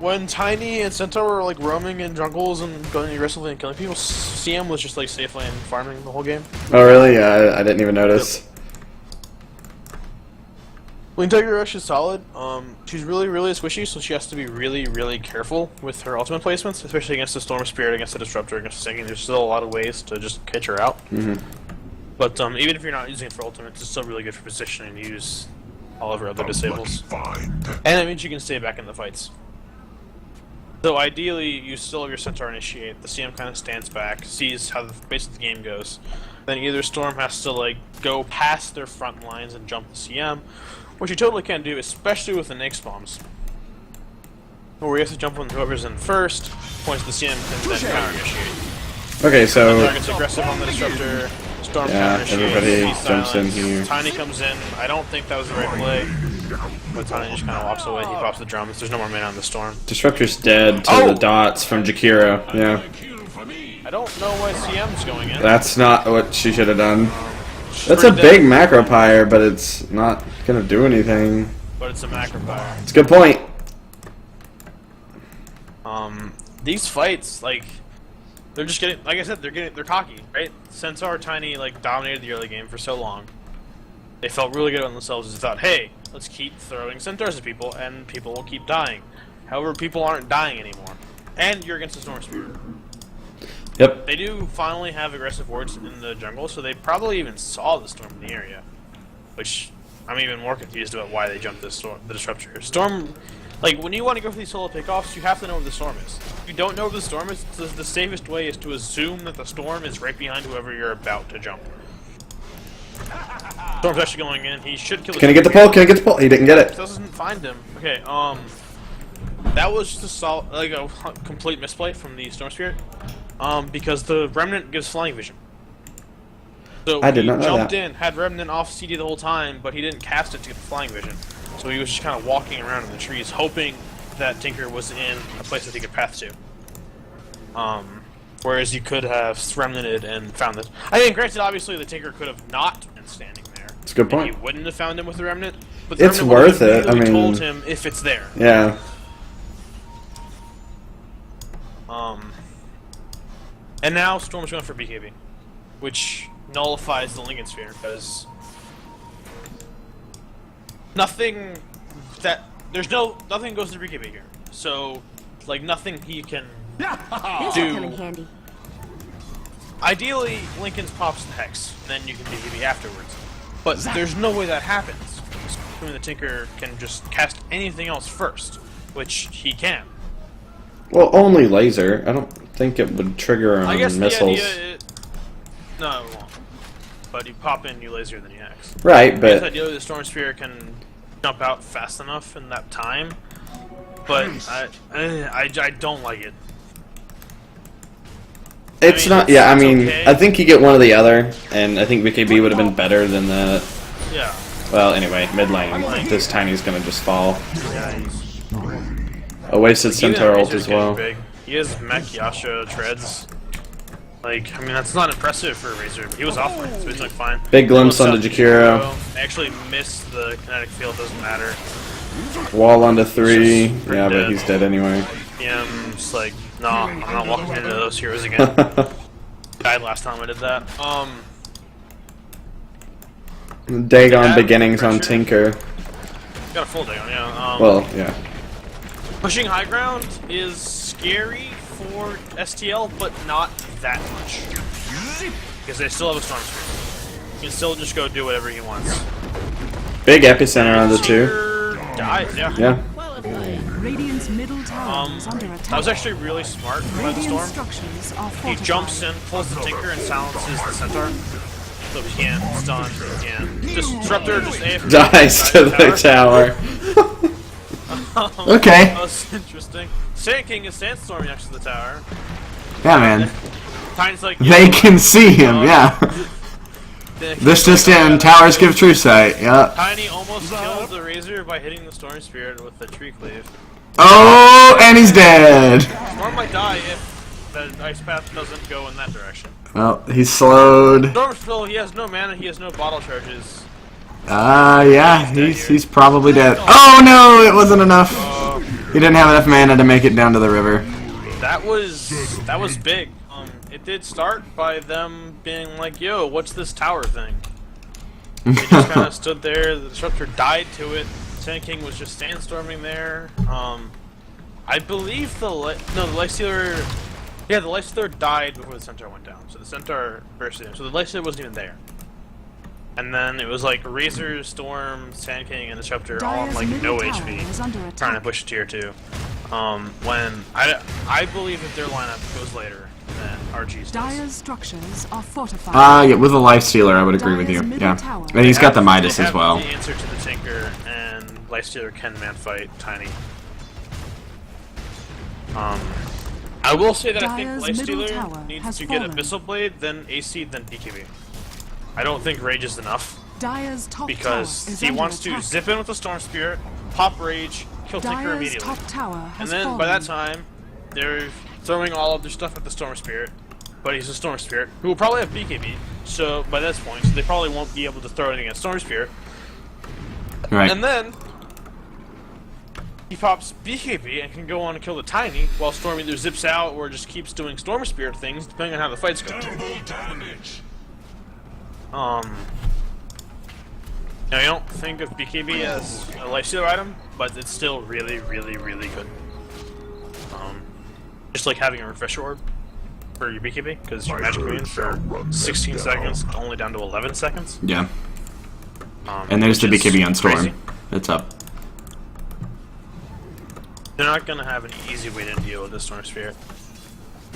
when Tiny and Centaur were like roaming in jungles and going aggressively and killing people, CM was just like safely and farming the whole game. Oh, really? Yeah, I didn't even notice. Blink Dagger Rush is solid. She's really squishy, so she has to be really careful with her ultimate placements, especially against the Storm Spirit, against the Disruptor, against the Sinking. There's still a lot of ways to just catch her out. But even if you're not using it for ultimates, it's still really good for positioning to use all of her other disables. And that means you can stay back in the fights. So ideally, you still have your Centaur initiate, the CM kind of stands back, sees how the base of the game goes, then either Storm has to like go past their front lines and jump the CM, which you totally can do, especially with the Nyx bombs. Where you have to jump on whoever's in first, points the CM, and then counter-initiate. Okay, so... Target's aggressive on the Disruptor, Storm yeah, everybody jumps in here. Tiny comes in, I don't think that was the right play. But Tiny just kind of walks away, he pops the drums, there's no more mana on the Storm. Disruptor's dead to the dots from Jakiro, yeah. I don't know why CM's going in. That's not what she should have done. That's a big macro pyre, but it's not gonna do anything. But it's a macro fire. It's a good point. These fights, like, they're just getting, like I said, they're cocky, right? Centaur Tiny, like, dominated the early game for so long. They felt really good on themselves and thought, hey, let's keep throwing Centaurs at people, and people will keep dying. However, people aren't dying anymore. And you're against the Storm Spirit. Yep. They do finally have aggressive wards in the jungle, so they probably even saw the Storm in the area. Which, I'm even more confused about why they jumped the Disruptor. Storm, like, when you want to go for these solo pickoffs, you have to know where the Storm is. If you don't know where the Storm is, the safest way is to assume that the Storm is right behind whoever you're about to jump. Storm's actually going in, he should kill the Can he get the pull? Can he get the pull? He didn't get it. Doesn't find him. Okay, that was just a complete misplay from the Storm Spirit. Because the Remnant gives flying vision. So I did not know he jumped that. in, had Remnant off CD the whole time, but he didn't cast it to get the flying vision. So he was just kind of walking around in the trees, hoping that Tinker was in a place that he could path to. Whereas you could have Remnanted and found it. I mean, granted, obviously the Tinker could have not been standing there. It's a good point. He wouldn't have found him with the Remnant. But the It's Remnant would have worth it. I immediately mean, told him if it's there. Yeah. And now Storm's going for BKB, which nullifies the Lincoln Sphere because nothing goes to BKB here. So, like, nothing he can This'll do. come in handy. Ideally, Lincoln's pops the Hex, then you can BKB afterwards. But there's no way that happens. The Tinker can just cast anything else first, which he can. Well, only laser. I don't think it would trigger I guess missiles. the idea no, it won't. But you pop in, you laser, then you X. Right, I guess but ideally the Storm Sphere can jump out fast enough in that time, but I don't like it. it's I mean, not. Yeah, I it's mean, okay. I think you get one or the other, and I think BKB would have been better than that. Yeah. Well, anyway, mid lane. This Tiny's gonna just fall. Yeah, A wasted Centaur ult Razor's as well. getting big. He has Mech Yasha treads. Like, I mean, that's not impressive for a Razor. He was offline, so he's like fine. Big glimpse Looks onto up Jakiro. I actually missed the kinetic field, doesn't matter. Wall onto 3. He's just pretty Yeah, but dead. he's dead anyway. Yeah, I'm just like, no, I'm not walking into those heroes again. Died last time I did that. Dagon Yeah, beginnings on pressure. Tinker. Got a full day on, yeah. Well, yeah. Pushing high ground is scary for STL, but not that much. Because they still have a Storm Spirit. He can still just go do whatever he wants. Big epicenter on the 2. Tinker dies, yeah. Yeah. Radiant's middle tower is under attack. That was actually really smart by the Radiant Storm. structures are He fortified. jumps in, pulls the Tinker, and silences the Centaur. So he can't stun, he can't. Just Disruptor, just AFK. Dies to the tower. Okay. That was interesting. Sand King is sandstorming next to the tower. Yeah, man. Tiny's like, They can see him, yeah. This just in, towers give true sight, yeah. Tiny almost killed the Razor by hitting the Storm Spirit with the Tree Cleave. Oh, and he's dead. Storm might die if the Ice Path doesn't go in that direction. Well, he's slowed. Storm still, he has no mana, he has no bottle charges. Yeah, he's probably dead. Oh no, it wasn't enough. He didn't have enough mana to make it down to the river. That was big. It did start by them being like, yo, what's this tower thing? They just kind of stood there, the Disruptor died to it, Sand King was just sandstorming there. I believe the Lifestealer, yeah, the Lifestealer died before the Centaur went down, so the Centaur bursted in, so the Lifestealer wasn't even there. And then it was like Razor, Storm, Sand King, and Disruptor all on like no HP, trying to push tier 2. When I believe that their lineup goes later than RG's Dire's does. structures are fortified. Yeah, with a Lifestealer, I would agree with you. Yeah, and he's got the Midas They as have well. The answer to the Tinker, and Lifestealer can man fight Tiny. I will say that I think Dire's middle tower Lifestealer needs has to get fallen. Abyssal Blade, then AC, then BKB. I don't think Rage is enough. Dire's top Because tower is he under wants to attack. zip in with the Storm Spirit, pop Rage, kill Tinker Dire's immediately. top tower And has then fallen. by that time, they're throwing all of their stuff at the Storm Spirit. But he's a Storm Spirit, who will probably have BKB. So by this point, they probably won't be able to throw anything at Storm Spirit. Right. And then he pops BKB and can go on and kill the Tiny, while Storm either zips out or just keeps doing Storm Spirit things, depending on how the fight's going. Now, I don't think of BKB as a lifestealer item, but it's still really, really, really good. Just like having a refresher orb for your BKB, because your magic moon for 16 seconds, only down to 11 seconds. Yeah. And there's the which is BKB on Storm. crazy. It's up. They're not gonna have an easy way to deal with the Storm Spirit.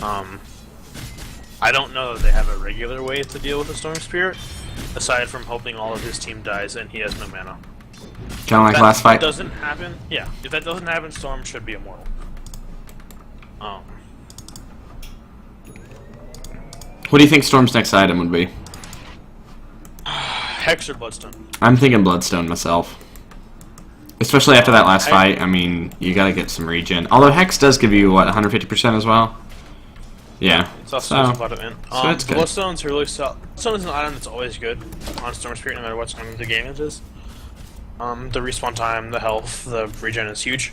I don't know that they have a regular way to deal with the Storm Spirit, aside from hoping all of his team dies and he has no mana. Kind of like That last fight. doesn't happen. Yeah, if that doesn't happen, Storm should be immortal. What do you think Storm's next item would be? Hex or Bloodstone. I'm thinking Bloodstone myself. Especially after that last I- fight, I mean, you gotta get some regen. Although Hex does give you, what, 150% as well? Yeah. It's also So, a lot of in. so it's good. Bloodstone's are really solid. Bloodstone is an item that's always good on Storm Spirit, no matter what time of the game it is. The respawn time, the health, the regen is huge.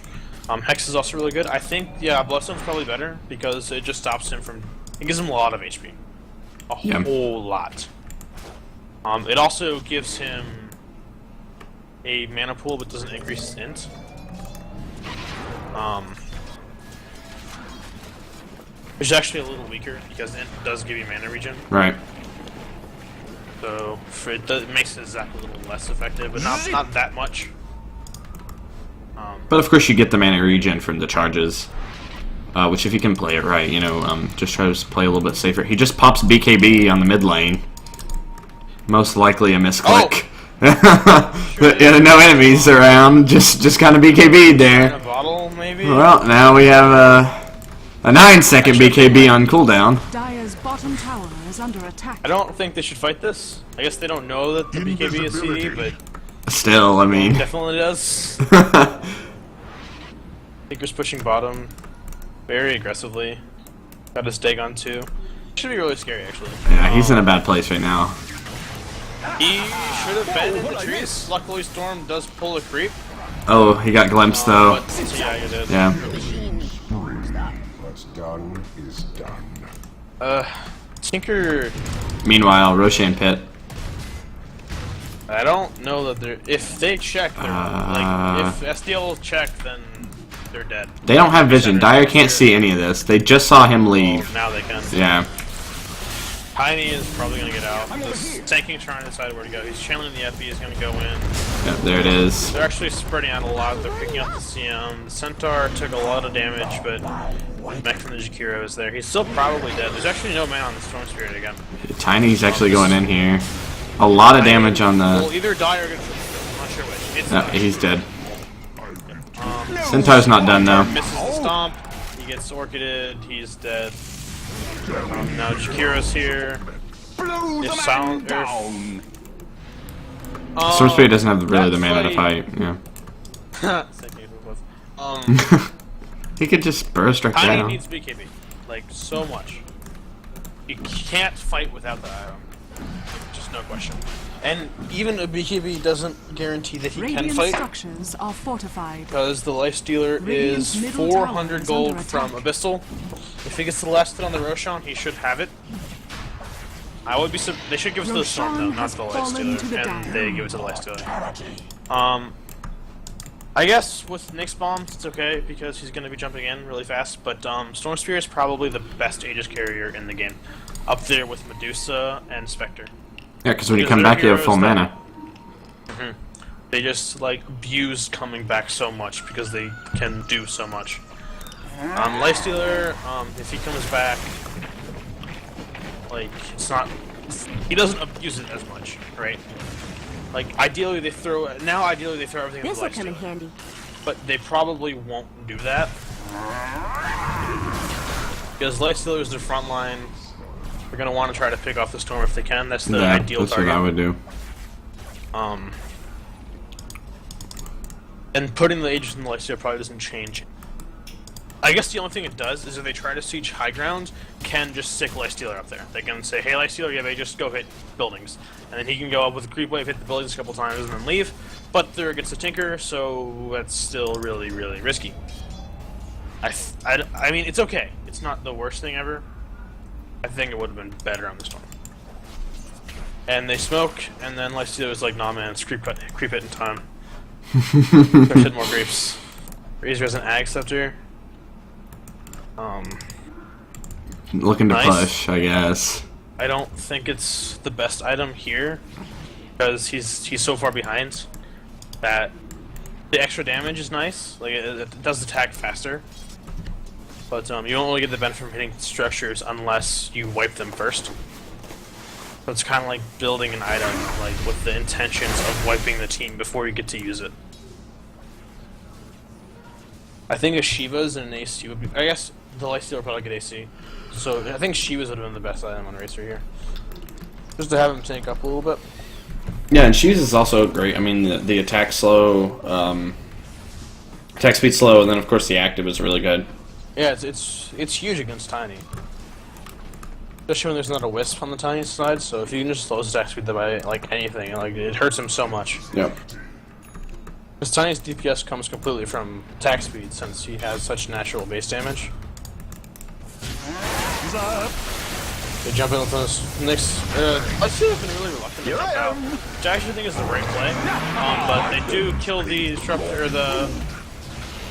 Hex is also really good. I think, yeah, Bloodstone's probably better because it just stops him from. It gives him a lot of HP. A Yeah. whole lot. It also gives him a mana pool but doesn't increase his int. Which is actually a little weaker because int does give you mana regen. Right. So it makes his Zap a little less effective, but not that much. But of course you get the mana regen from the charges. Which if you can play it right, you know, just try to play a little bit safer. He just pops BKB on the mid lane. Most likely a misclick. Yeah, no enemies around, just kind of BKB'd In there. a bottle, maybe? Well, now we have a 9-second BKB on cooldown. Dire's bottom tower is under attack. I don't think they should fight this. I guess they don't know that the BKB is CD, but Still, I mean. definitely does. Tinker's pushing bottom very aggressively. Got his Dagon too. Should be really scary, actually. Yeah, he's in a bad place right now. He should have been in the trees. Luckily, Storm does pull a creep. Oh, he got glimpsed though. But, yeah, he did. Yeah. What's done is done. Tinker. Meanwhile, Roshan Pit. I don't know that they're. If they check, they're like. If SDL check, then they're dead. They don't have vision. Dire can't see any of this. They just saw him leave. Now they can. Yeah. Tiny is probably gonna get out. This Tanking's trying to decide where to go. He's channeling the FE, is gonna go in. Yep, there it is. They're actually spreading out a lot. They're picking up the CM. The Centaur took a lot of damage, but Mech from the Jakiro is there. He's still probably dead. There's actually no man on the Storm Spirit again. Tiny's actually going in here. A lot of damage on Will the. either die or get triple. I'm not sure which. It's No, die. he's dead. Centaur's not done now. Misses the stomp. He gets orchided. He's dead. Now Jakiro's here. If Silent Earth. Storm Spirit doesn't have really the mana to fight. Yeah. He could just burst right Tiny down. needs BKB. Like, so much. You can't fight without the item. Just no question. And even a BKB doesn't guarantee that he Radiant can fight. structures are fortified. Because the Lifestealer Radiant's is middle 400 tower is gold under from attack. Abyssal. If he gets the last hit on the Roshan, he should have it. I would be. They should give it to the Storm though, Roshan not has the fallen to the Lifestealer, and dire. they give it to the Lifestealer. I guess with Nyx Bomb, it's okay because he's going to be jumping in really fast. But Storm Spear is probably the best Aegis carrier in the game, up there with Medusa and Spectre. Yeah, because when you Because come they're back, you have full heroes that- mana. They just like abuse coming back so much because they can do so much. Lifestealer, if he comes back, like it's not, he doesn't abuse it as much, right? Like ideally they throw everything at the This'll come in Lifestealer, handy. but they probably won't do that because Lifestealer is their front line. They're gonna want to try to pick off the Storm if they can. That's the Yeah, ideal that's target. what I would do. And putting the Aegis in the Lifestealer probably doesn't change. I guess the only thing it does is if they try to siege high ground, can just stick Lifestealer up there. They can say, hey Lifestealer, you have Aegis, go hit buildings. And then he can go up with a creep wave, hit the buildings a couple times, and then leave. But they're against the Tinker, so that's still really, really risky. I mean, it's okay. It's not the worst thing ever. I think it would have been better on the Storm. And they smoke, and then Lifestealer was like, nah man, it's creep hit in time. There's hit more creeps. Razor has an Ag Scepter. Looking to Nice. push, I guess. I don't think it's the best item here because he's so far behind that the extra damage is nice. Like it does attack faster, but you don't really get the benefit from hitting structures unless you wipe them first. So it's kind of like building an item like with the intentions of wiping the team before you get to use it. I think a Shiva's and an AC would be. I guess the Lifestealer would probably get AC. So I think Shiva's would have been the best item on Racer here. Just to have him tank up a little bit. Yeah, and Shoes is also great. I mean, the attack slow, attack speed slow, and then of course the active is really good. Yeah, it's huge against Tiny. Especially when there's not a Wisp on the Tiny side, so if you can just slow his attack speed by like anything, like it hurts him so much. Yep. Because Tiny's DPS comes completely from attack speed since he has such natural base damage. They jump in with those next. Let's see if they've been really reluctant to jump out, which I actually think is the right play. But they do kill the Disruptor, the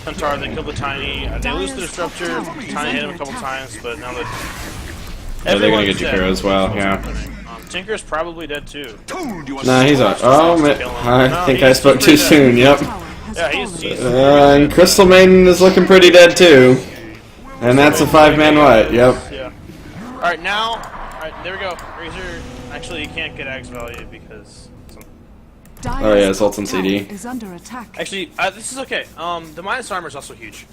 Centaur. They kill the Tiny. They lose the Disruptor. Tiny hit him a couple times, but now that Yeah, they're gonna everyone's get dead, Jakiro as well. what's Yeah. happening. Tinker's probably dead too. Nah, he's a. Oh, I think I spoke too soon. Yep. Yeah, he's And Crystal Maiden is looking pretty dead too. And that's a 5-man what? Yep. Yeah. Alright, now. Alright, there we go. Razor. Actually, you can't get Axe value because. Oh, yeah, it's ult on CD. Is under attack. Actually, this is okay. The minus armor is also huge.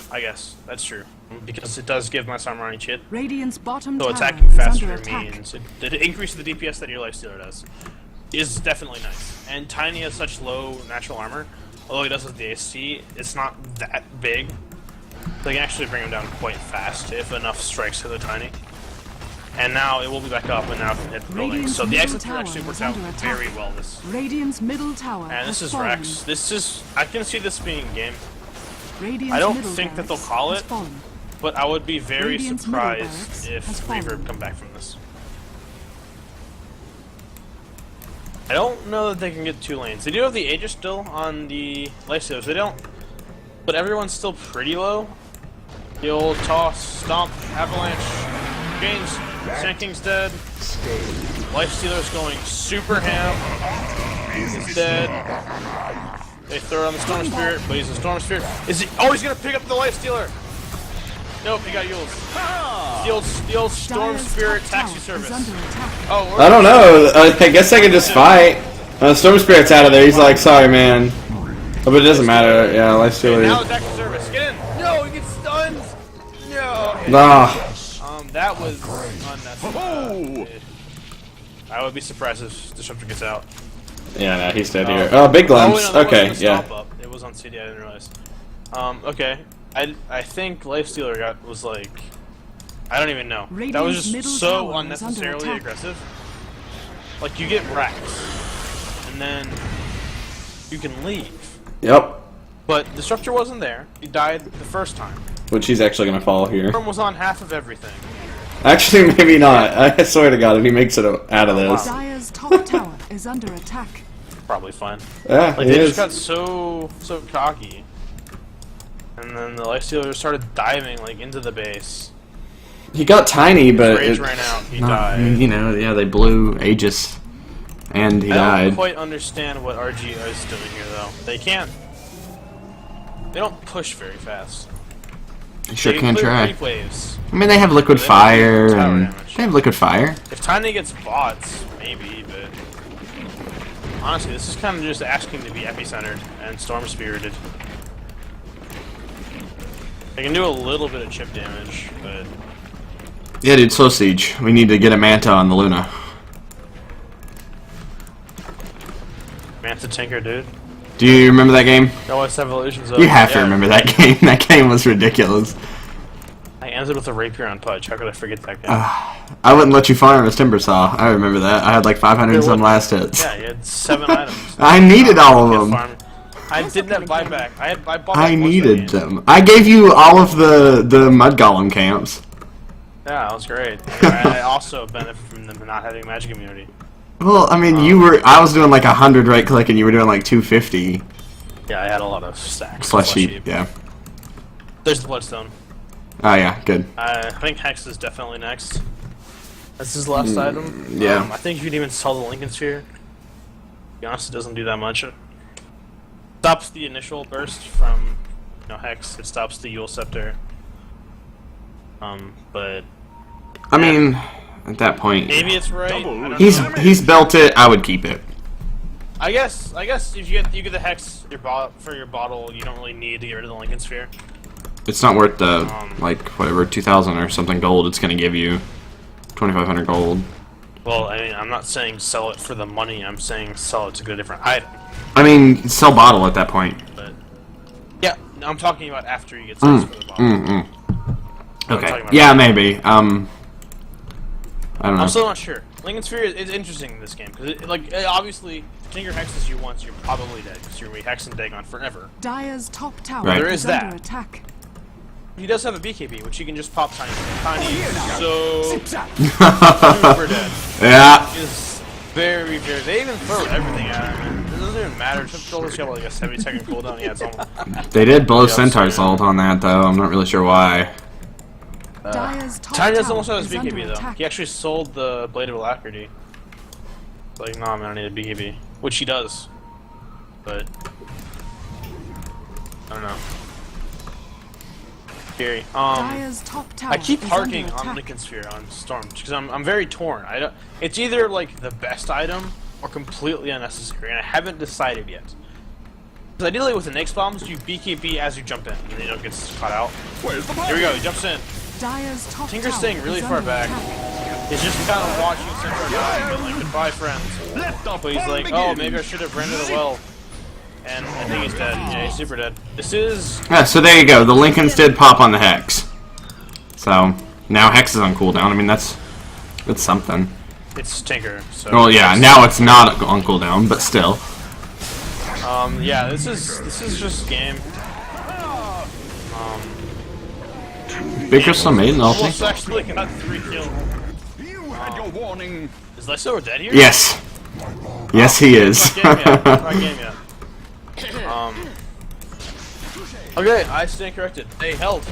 I guess. That's true. Because it does give minus armor on each hit. Radiant's bottom So tower attacking is faster under attack. means the increase of the DPS that your Lifestealer does is definitely nice. And Tiny has such low natural armor. Although he does with the AC, it's not that big. They can actually bring him down quite fast if enough strikes hit the Tiny. And now it will be back up, and now it can hit the building. Radiant's So the middle exit tower actually is worked out under attack. very well. This Radiant's middle tower and this has is fallen. Rex. This is I can see this being game, Radiant's I don't middle think that they'll barracks call has it. fallen. but I would be very Radiant's middle barracks surprised has if fallen. Reverb come back from this. I don't know that they can get 2 lanes. They do have the Aegis still on the Lifestealers. They don't, but everyone's still pretty low. The old toss, stomp, avalanche, James, Sand King's dead. Lifestealer's going super ham. He's dead. They throw it on the Storm Spirit, but he's a Storm Spirit. Is he? Oh, he's gonna pick up the Lifestealer. Nope, he got Yules. The old Storm Dire's Spirit top taxi tower service. is under attack. Oh, I don't know. I guess I can just fight. Storm Spirit's out of there. He's like, sorry, man. but it doesn't matter. Yeah, Lifestealer. Now it's active service. Get in. No, he gets stunned. No. Nah. That was unnecessary. I would be surprised if Disruptor gets out. Yeah, no, he's dead here. Oh, big glimpse. Oh, wait, no, that Okay, wasn't a yeah. stomp up. It was on CD. I didn't realize. Okay. I think Lifestealer was like, I don't even know. That was Radiant's middle just so tower is under unnecessarily attack. aggressive. Like you get wrecked, and then you can leave. Yep. But Disruptor wasn't there. He died the first time. Which he's actually gonna fall here. Storm was on half of everything. Actually, maybe not. I swear to God, if he makes it out of this. Dire's top tower is under attack. Probably fine. Yeah, Like he they is. just got so cocky, and then the Lifestealer started diving like into the base. He got tiny, but Rage it, ran out. He no, died. you know, yeah, they blew Aegis, and he I died. don't quite understand what RG is doing here, though. They can't. They don't push very fast. You sure They can clear try. creep waves. I mean, they have liquid They don't fire, do tower and damage. they have liquid fire. If Tiny gets bots, maybe, but honestly, this is kind of just asking to be epicentered and storm spirited. They can do a little bit of chip damage, but Yeah, dude, slow siege. We need to get a Manta on the Luna. Manta Tinker, dude. Do you remember that game? They always have illusions of. You have to Yeah. remember that game. That game was ridiculous. I ended with a rapier on Pudge. How could I forget that game? I wouldn't let you farm as Timber Saw. I remember that. I had like 500 and some last hits. Yeah, you had 7 items. I needed all of Get them. farmed. I didn't have buyback. I bought back I most of the needed game. them. I gave you all of the Mud Golem camps. Yeah, that was great. I also benefit from them not having magic immunity. Well, I mean, I was doing like 100 right click and you were doing like 250 Yeah, I had a lot of stacks. flesh heap. Yeah. There's the Bloodstone. Oh yeah, good. I think Hex is definitely next. That's his last item. yeah. I think you could even sell the Lincoln Sphere. To be honest, it doesn't do that much. It stops the initial burst from Hex. It stops the Yule Scepter. But I mean, at that point, maybe it's right. I don't know. he's built it. I would keep it. I guess if you get the Hex for your bottle, you don't really need to get rid of the Lincoln Sphere. It's not worth the like whatever 2,000 or something gold. It's gonna give you 2,500 gold. Well, I mean, I'm not saying sell it for the money. I'm saying sell it to get a different item. I mean, sell bottle at that point. But yeah, I'm talking about after you get sales for the bottle. Okay. talking about Yeah, right maybe. I don't know. I'm still not sure. Lincoln Sphere is interesting in this game because, obviously, Tinker hexes you once, you're probably dead because you're gonna be hexing Dagon forever. Dire's top tower Right. There is is under that. attack. He does have a BKB, which you can just pop Tiny. Tiny is so super dead. Yeah. Is very, very. They even throw everything at him. It doesn't even matter. Chip Controller's got like a 70-second cooldown. Yeah, it's almost. They did blow Yeah, Centaur so- Salt on that though. I'm not really sure why. Dire's top Tiny doesn't tower almost have his is under BKB though. attack. He actually sold the Blade of Alacrity. Like, nah, man, I need a BKB, which he does. But I don't know. Scary. Dire's top tower I keep is harking under on attack. Lincoln Sphere on Storm because I'm very torn. I don't. It's either like the best item or completely unnecessary, and I haven't decided yet. Because ideally with the Nyx bombs, you BKB as you jump in, and you don't get caught out. Here we go. He jumps in. Dire's top Tinker's tower staying really is far under back. attack. He's just kind of watching Centaur die, and like, goodbye, friends. But he's like, oh, maybe I should have ran to the well. And I think he's dead. Yeah, he's super dead. This is. Yeah, so there you go. The Lincolns did pop on the Hex. So now Hex is on cooldown. I mean, that's something. It's Tinker. So Well, yeah. Now it's not on cooldown, but still. Yeah, this is just game. Big Crystal Maiden Almost ulti. actually got 3 kills. You had your warning. Is Lyso dead here? Yes. Yes, he is. It's not game yet. Okay, I stand corrected. They held.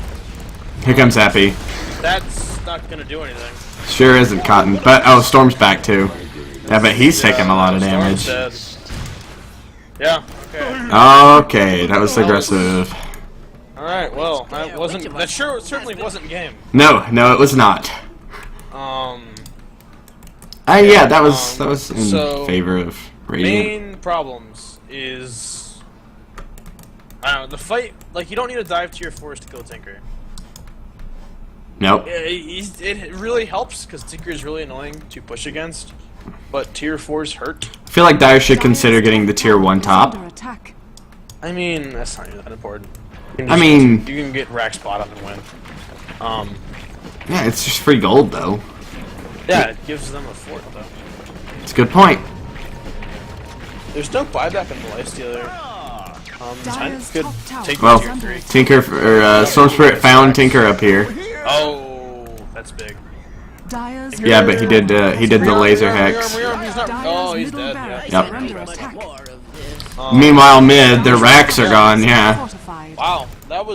Here comes Happy. That's not gonna do anything. Sure isn't Cotton, but oh, Storm's back too. Yeah, but he's taking a lot of Storm's damage. dead. Yeah. Okay. Okay, that was aggressive. All right. Well, that wasn't. That certainly wasn't game. No, it was not. Yeah, that was in So, favor of Radiant. Main problems is I don't know, the fight, like, you don't need to dive tier 4s to kill Tinker. Nope. It really helps, because Tinker is really annoying to push against, but tier 4s hurt. I feel like Dire should consider getting the tier 1 top. Under attack. I mean, that's not even that important. You can I mean- you can get rack spot up and win. Yeah, it's just free gold though. Yeah, it gives them a fort, though. It's a good point. There's no buyback in the lifestealer. Tiny Dire's could top tower take Well, is tier under 3. attack. Tinker Storm Spirit found Tinker up here. Oh, that's big. Dire's Yeah, but he did the laser Rearm, hex. rearm, he's not. Dire's Oh, he's middle dead. barracks Yeah. are under attack. Meanwhile, mid, their racks are gone. Yeah. Fortified. Wow, that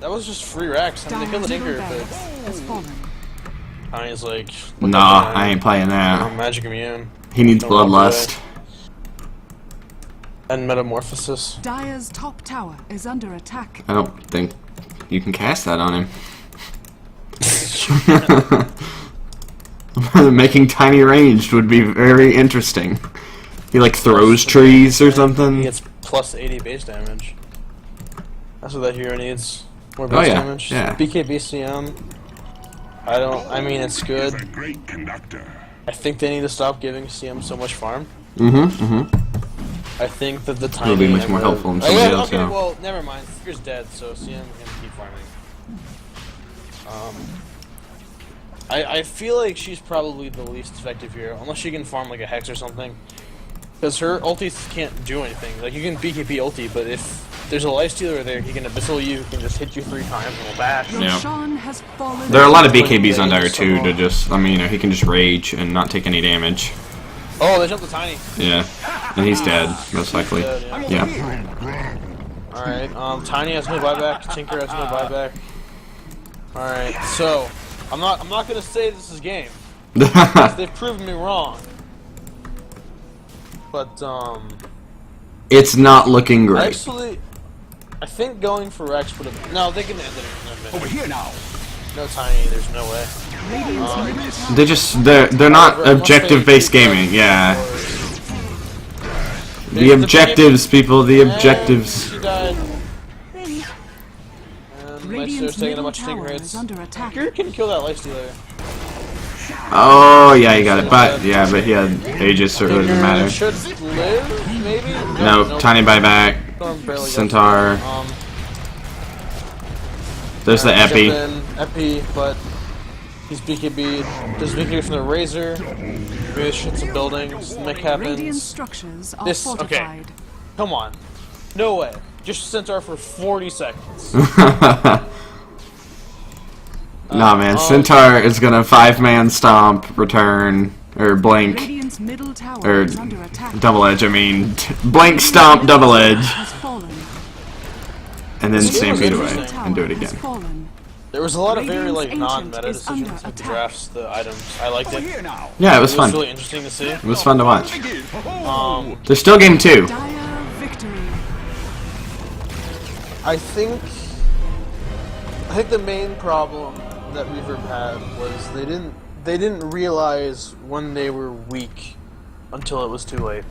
was just free racks. I mean, they killed Dire's the middle Tinker, barracks has fallen. but Tiny's like, Nah, I ain't playing that. Magic Immune He needs Don't walk Bloodlust. and Metamorphosis. Dire's top tower is under attack. I don't think you can cast that on him. Making Tiny ranged would be very interesting. He like throws trees or He something. gets plus 80 base damage. That's what that hero needs. More Oh, base yeah, damage. yeah. BKBCM. I mean, it's good. A great conductor. I think they need to stop giving CM so much farm. Mm-hmm. I think that the Tiny... It'll be much and more the- helpful than Oh, somebody yeah, else, okay, yeah. well, never mind. Tinker's dead, so CM can keep farming. I feel like she's probably the least effective hero, unless she can farm like a Hex or something. Because her ultis can't do anything. Like, you can BKB ulti, but if there's a lifestealer there, he can abyssal you, he can just hit you 3 times and will bash. Yeah. Roshan has fallen. There are a lot of BKBs on Dire too to just, I mean, he can just rage and not take any damage. Oh, they jumped the Tiny. Yeah. And he's dead, most likely. Dead, Yeah. Alright, Tiny has no buyback, Tinker has no buyback. Alright, so I'm not gonna say this is game. They've proven me wrong. But It's not looking great. actually I think going for Rex would have no, they can end it in a Over minute. here now. No Tiny, there's no way. Radiant's middle tower. They're not Unless they objective-based keep gaming, going yeah. for- The objectives, people, the objectives. She died. And my Radiant's sister's taking a middle bunch of Tinker tower hits. is under attack. Tinker can kill that lifestealer. Oh, yeah, he got it. But he had Aegis, so it doesn't Tinker matter. should live, maybe? No, Nope. Tiny buyback. Storm barely got Centaur. through. There's the Jump Epi. in, Epi, but he's BKB'd. There's BKB from the Razor. Maybe they shoot some buildings. Make Radiant happens. structures are This- okay. fortified. Come on. No way. Just Centaur for 40 seconds. Nah, man. Centaur is gonna 5-man stomp, return, or blink, Radiant's middle tower or is under attack. double edge. I mean, blink, stomp, double edge, Has fallen. and then This game was stampede away interesting. and do it Has again. fallen. There was a lot of very Radiant's like Ancient non-meta is decisions under with the attack. drafts, the items. I liked Over it. here now. Yeah, it was It was fun. really interesting to see. It was fun to watch. Begin. Oh. There's still game 2. Dire victory. I think the main problem that Reverb had was they didn't realize when they were weak until it was too late.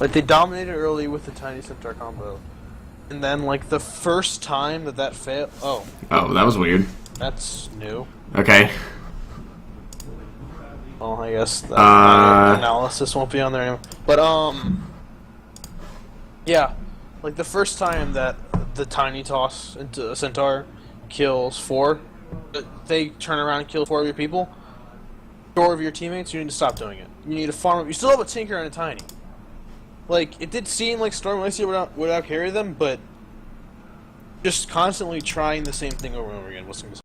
Like, they dominated early with the Tiny Centaur combo. And then, like, the first time that failed... Oh, Oh, that was weird. that's new. Okay. Well, I guess that my analysis won't be on there anymore. But, yeah. Like, the first time that the Tiny toss into a Centaur kills 4, they turn around and kill 4 of your people, 4 of your teammates, you need to stop doing it. You need to farm up. You still have a Tinker and a Tiny. Like, it did seem like Storm Lacey would outcarry them, but just constantly trying the same thing over and over again wasn't